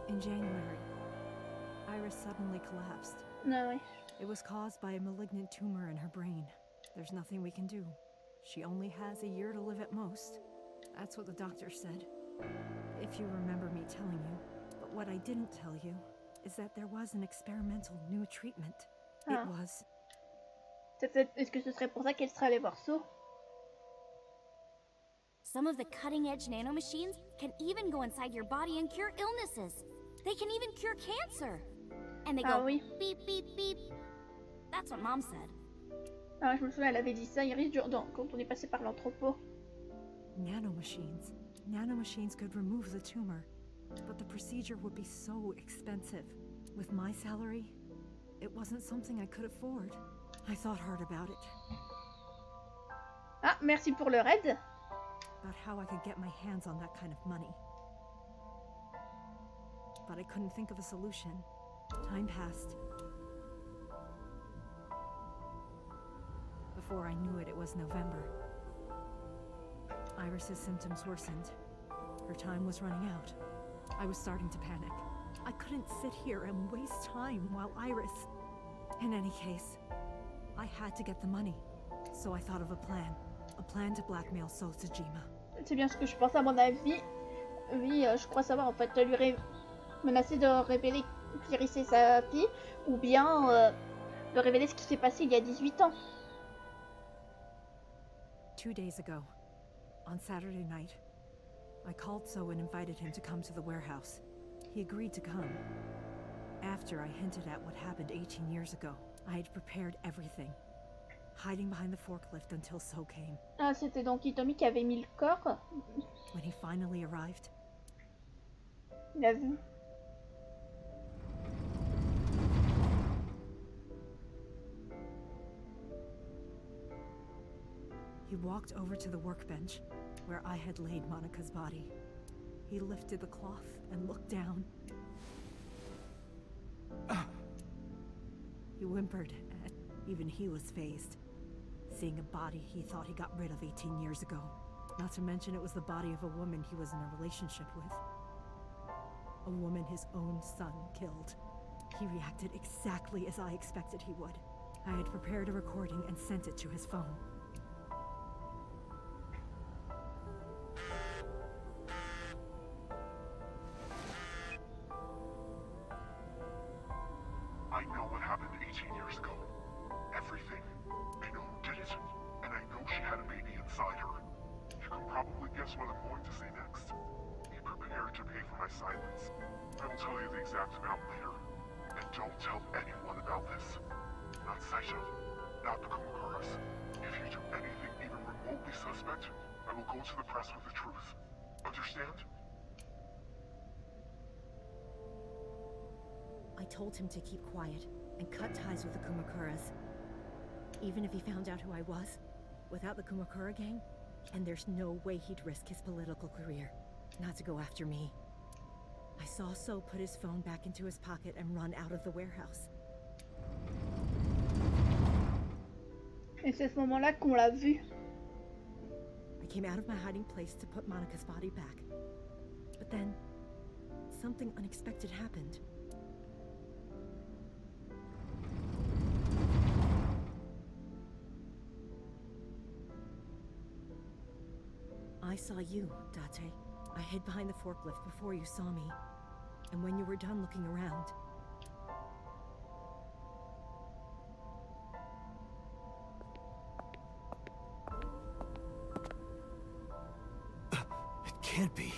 In January, Iris suddenly collapsed. No. It was caused by a malignant tumor in her brain. There's nothing we can do. She only has a year to live at most. That's what the doctor said. If you remember me telling you. But what I didn't tell you is that there was an experimental new treatment. It was... Est-ce que ce serait pour ça qu'elle serait allée voir So? Some of the cutting-edge nanomachines can even go inside your body and cure illnesses. They can even cure cancer. And they go beep, beep, beep. That's what Mom said. Ah, je me souviens, elle avait dit ça, Iris, quand on est passé par l'entrepôt. Nanomachines. Nanomachines could remove the tumor. But the procedure would be so expensive. With my salary, it wasn't something I could afford. I thought hard about it. Ah, merci pour le raid. About how I could get my hands on that kind of money. But I couldn't think of a solution. Time passed. Before I knew it, it was November. Iris's symptoms worsened. Her time was running out. I was starting to panic. I couldn't sit here and waste time while Iris... In any case, I had to get the money. So I thought of a plan. A plan to blackmail So Tsujima. C'est bien ce que je pense à mon avis. Oui, je crois savoir en fait lui menacer de révéler qu'Iris est sa fille, ou bien de révéler ce qui s'est passé il y a 18 ans. 2 days ago, on Saturday night, I called So and invited him to come to the warehouse. He agreed to come. After I hinted at what happened 18 years ago, I had prepared everything. hiding behind the forklift until So came. Ah, c'était donc Hitomi qui avait mis le corps. When he finally arrived, Il a vu. he walked over to the workbench where I had laid Monica's body. He lifted the cloth and looked down. He whimpered, and even he was fazed, seeing a body he thought he got rid of 18 years ago. Not to mention it was the body of a woman he was in a relationship with. A woman his own son killed. He reacted exactly as I expected he would. I had prepared a recording and sent it to his phone. I know what happened 18 years ago. Everything. I know who did it, and I know she had a baby inside her. You can probably guess what I'm going to say next. Be prepared to pay for my silence. I will tell you the exact amount later. And don't tell anyone about this. Not Saito, not the Kumakuras. If you do anything even remotely suspect, I will go to the press with the truth. Understand? I told him to keep quiet and cut ties with the Kumakuras. Even if he found out who I was, without the Kumakura gang, and there's no way he'd risk his political career, not to go after me. I saw So put his phone back into his pocket and run out of the warehouse. Et c'est à ce moment-là qu'on l'a vu. I came out of my hiding place to put Monica's body back. But then, something unexpected happened. I saw you, Date. I hid behind the forklift before you saw me. And when you were done looking around... It can't be.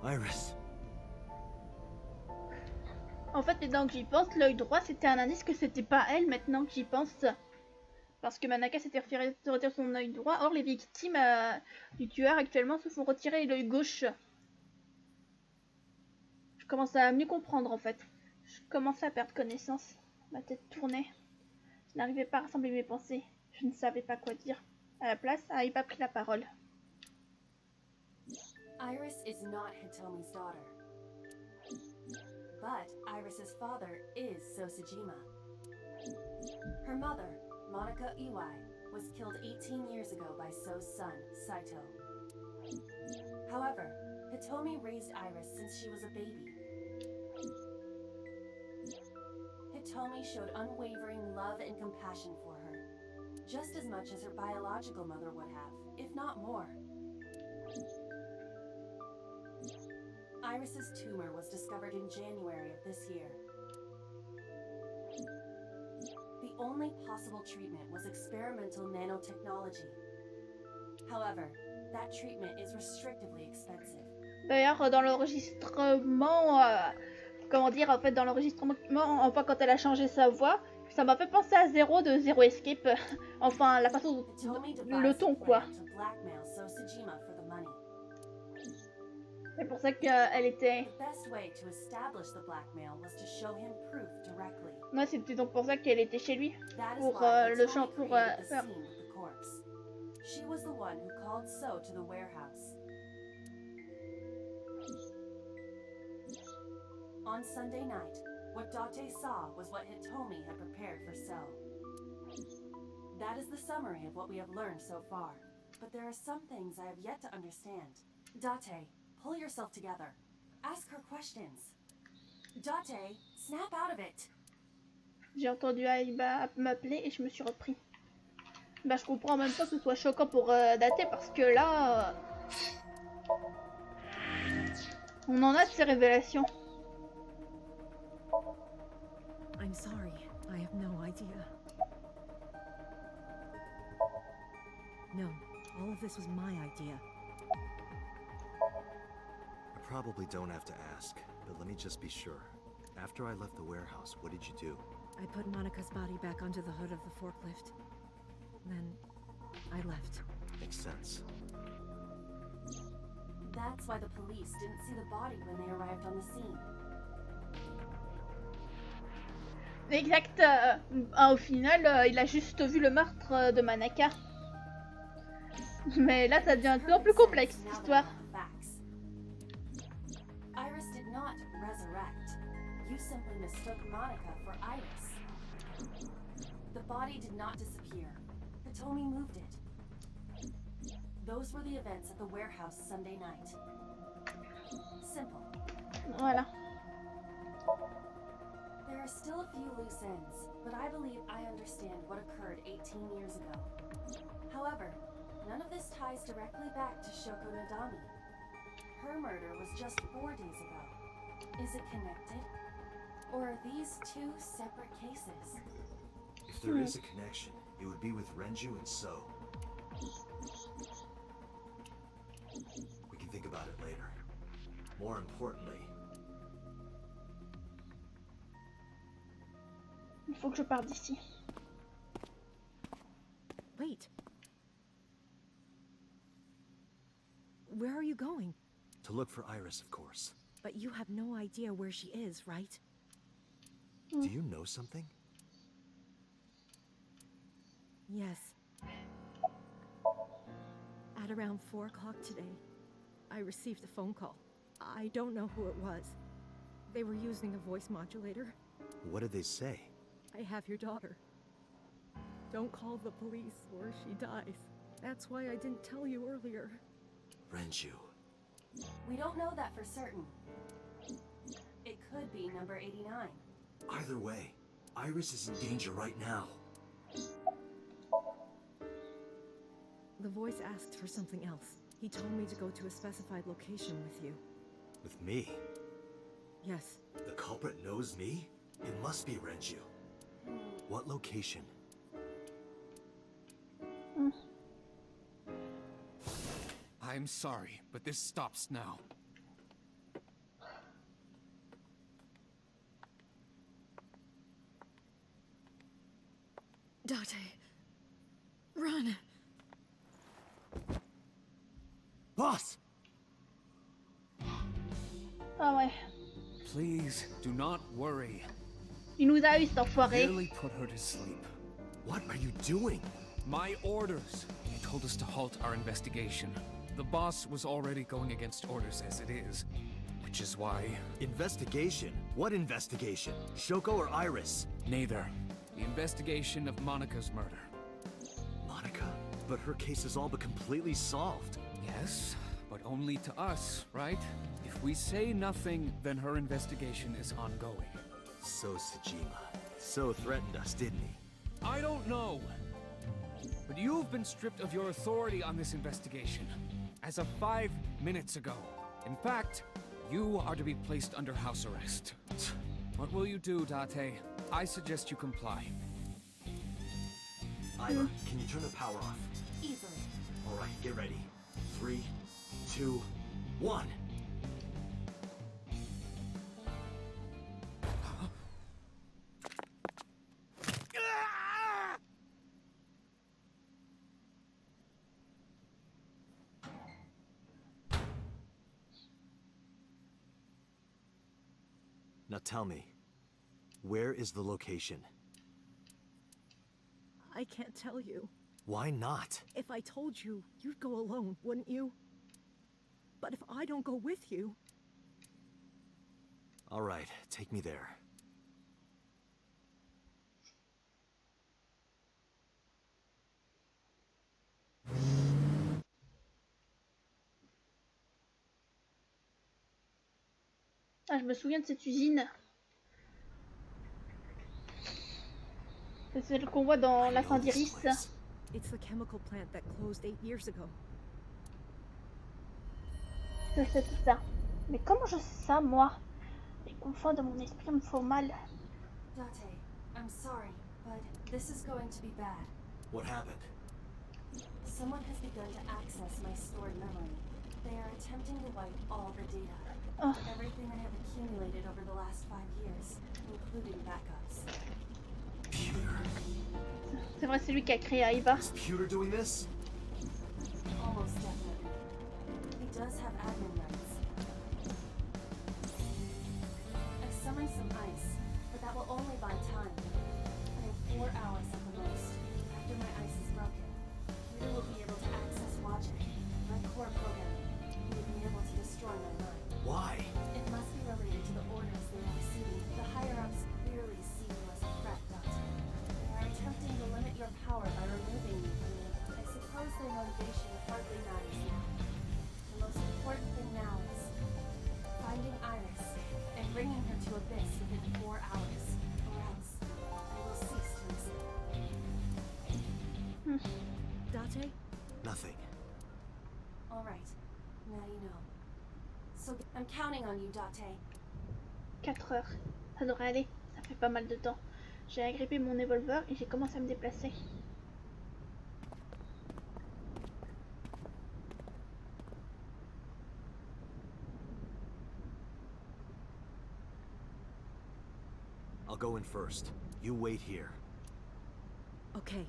Iris. En fait, maintenant que j'y pense, l'œil droit c'était un indice que c'était pas elle, maintenant que j'y pense. Parce que Manaka s'était refait retirer son œil droit. Or, les victimes du tueur actuellement se font retirer l'œil gauche. Je commence à mieux comprendre en fait. Je commençais à perdre connaissance. Ma tête tournait. Je n'arrivais pas à rassembler mes pensées. Je ne savais pas quoi dire. À la place, Aiba prit la parole. Iris is not Hitomi's daughter. But Iris's father is Sosajima. Her mother, Monica Iwai, was killed 18 years ago by So's son, Saito. However, Hitomi raised Iris since she was a baby. Hitomi showed unwavering love and compassion for her, just as much as her biological mother would have, if not more. Iris's tumor was discovered in January of this year. The only possible treatment was experimental nanotechnology. However, that treatment is restrictively expensive. D'ailleurs, dans l'enregistrement, comment dire, en fait, dans l'enregistrement, enfin, quand elle a changé sa voix, ça m'a fait penser à Zero de Zero Escape. Enfin, la façon dont le ton, quoi. C'est pour ça qu'elle était... Ouais, c'était donc pour ça qu'elle était chez lui. Pour le chant, pour... She was the one who called So to the warehouse. On Sunday night, what Date saw was what Hitomi had prepared for So. That is the summary of what we have learned so far. But there are some things I have yet to understand. Date, pull yourself together. Ask her questions. Date, snap out of it. J'ai entendu Aiba m'appeler et je me suis repris. Bah, je comprends en même temps que ce soit choquant pour Date parce que là... on en a de ces révélations. I'm sorry. I have no idea. No, All of this was my idea. I probably don't have to ask, but let me just be sure. After I left the warehouse, what did you do? I put Monica's body back onto the hood of the forklift. Then I left. Makes sense. That's why the police didn't see the body when they arrived on the scene. Exact. Au final, il a juste vu le meurtre de Manaka. Mais là, ça devient un peu plus complexe, cette histoire. Iris did not resurrect. You simply mistook Monica for Iris. The body did not disappear. Hitomi moved it. Those were the events at the warehouse Sunday night. Simple. Voilà. There are still a few loose ends, but I believe I understand what occurred 18 years ago. However, none of this ties directly back to Shoko Nadami. Her murder was just 4 days ago. Is it connected? Or are these two separate cases? If there is a connection, it would be with Renju and So. We can think about it later. More importantly, il faut que je parte d'ici. Wait. Where are you going? to look for Iris, of course. But you have no idea where she is, right? Do you know something? Yes. At around 4 o'clock today, I received a phone call. I don't know who it was. They were using a voice modulator. What did they say? I have your daughter. Don't call the police or she dies. That's why I didn't tell you earlier. Renju. We don't know that for certain. It could be number 89. Either way, Iris is in danger right now. The voice asked for something else. He told me to go to a specified location with you. With me? Yes. The culprit knows me? It must be Renju. What location? I'm sorry, but this stops now. Date. Run. Boss! Ah ouais. Please, do not worry. Il nous a eu cet enfoiré. Barely put her to sleep. What are you doing? My orders. He told us to halt our investigation. The boss was already going against orders as it is, which is why... Investigation? What investigation? Shoko or Iris? Neither. The investigation of Monica's murder. Monica? But her case is all but completely solved. Yes, but only to us, right? If we say nothing, then her investigation is ongoing. So Sejima. So threatened us, didn't he? I don't know. But you've been stripped of your authority on this investigation. As of 5 minutes ago. In fact, you are to be placed under house arrest. What will you do, Date? I suggest you comply. Ira, can you turn the power off? Easily. Alright, get ready. 3, 2, 1. Now tell me, where is the location? I can't tell you. Why not? If I told you, you'd go alone, wouldn't you? But if I don't go with you... All right, take me there. Ah, je me souviens de cette usine. C'est celle qu'on voit dans la fin d'Iris. It's the chemical plant that closed 8 years ago. Je sais tout ça. Mais comment je sais ça, moi? Les confins de mon esprit me font mal. Date, I'm sorry, but this is going to be bad. What happened? Someone has begun to access my stored memory. They are attempting to wipe all the data. Everything I have accumulated over the last 5 years, including backups. C'est vrai, c'est lui qui a créé Aiva. Is Pewter doing this? Almost definitely. He does have admin rights. I've summoned some ice, but that will only buy time. I have 4 hours at the most. After my ice is broken, Peter will be able to access logic, my core programming. He will be able to destroy my mind. Why? It must be related to the orders they are receiving. The higher-ups clearly see you as a threat, Doctor. They are attempting to limit your power by removing you from me. I suppose their motivation hardly matters now. The most important thing now is finding Iris and bringing her to Abyss within 4 hours, or else I will cease to exist. Date? Nothing. All right, now you know. So I'm counting on you, Date. 4 heures. Ça devrait aller. Ça fait pas mal de temps. J'ai agrippé mon revolver et j'ai commencé à me déplacer. I'll go in first. You wait here. Okay.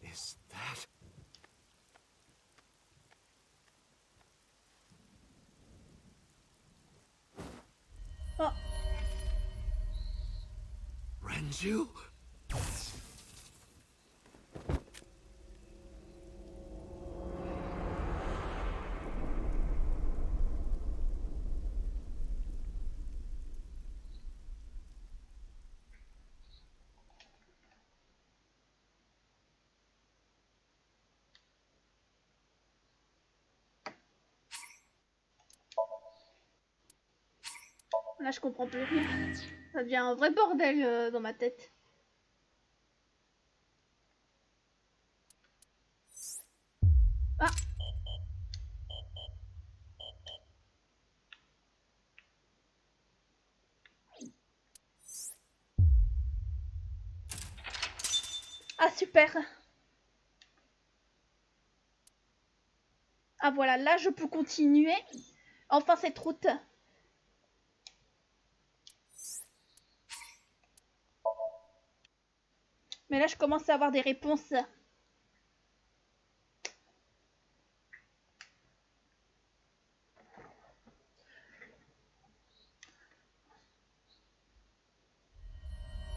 Is that... Oh. Renju? Là, je comprends plus rien. Ça devient un vrai bordel dans ma tête. Ah! Ah, super! Ah, voilà, là, je peux continuer. Enfin, cette route. Mais là, je commence à avoir des réponses.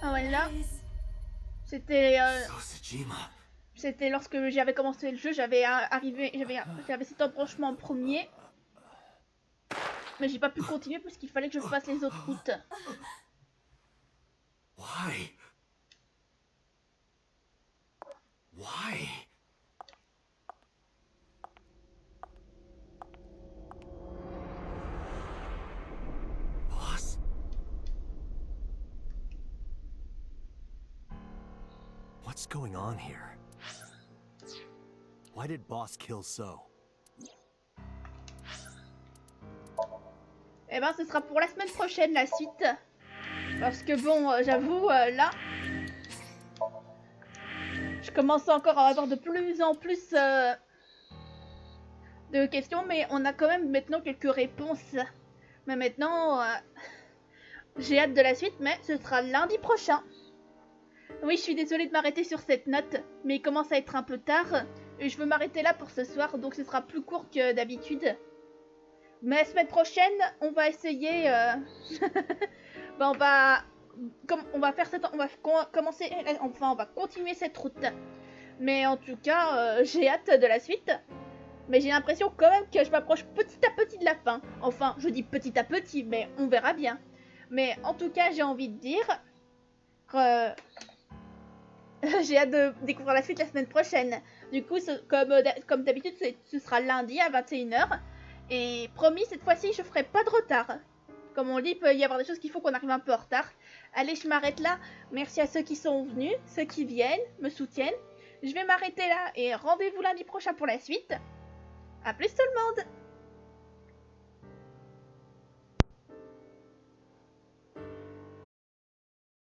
Ah ouais, là, c'était c'était lorsque j'avais commencé le jeu, j'avais cet embranchement en premier. Mais j'ai pas pu continuer parce qu'il fallait que je fasse les autres routes. Why? Why? Boss? What's going on here? Why did Boss kill So? Eh ben, ce sera pour la semaine prochaine, la suite. Parce que bon, j'avoue, là... Je commence encore à avoir de plus en plus de questions, mais on a quand même maintenant quelques réponses. Mais maintenant, j'ai hâte de la suite, mais ce sera lundi prochain. Oui, je suis désolée de m'arrêter sur cette note, mais il commence à être un peu tard. Et je veux m'arrêter là pour ce soir, donc ce sera plus court que d'habitude. Mais la semaine prochaine, on va essayer... ben, on va faire cette... On va commencer... Enfin, on va continuer cette route. Mais en tout cas, j'ai hâte de la suite. Mais j'ai l'impression quand même que je m'approche petit à petit de la fin. Enfin, je dis petit à petit, mais on verra bien. Mais en tout cas, j'ai envie de dire... j'ai hâte de découvrir la suite la semaine prochaine. Du coup, comme d'habitude, ce sera lundi à 21 h. Et promis, cette fois-ci, je ferai pas de retard. Comme on dit, il peut y avoir des choses qu'il faut qu'on arrive un peu en retard. Allez, je m'arrête là. Merci à ceux qui sont venus, ceux qui viennent, me soutiennent. je vais m'arrêter là et rendez-vous lundi prochain pour la suite. A plus tout le monde!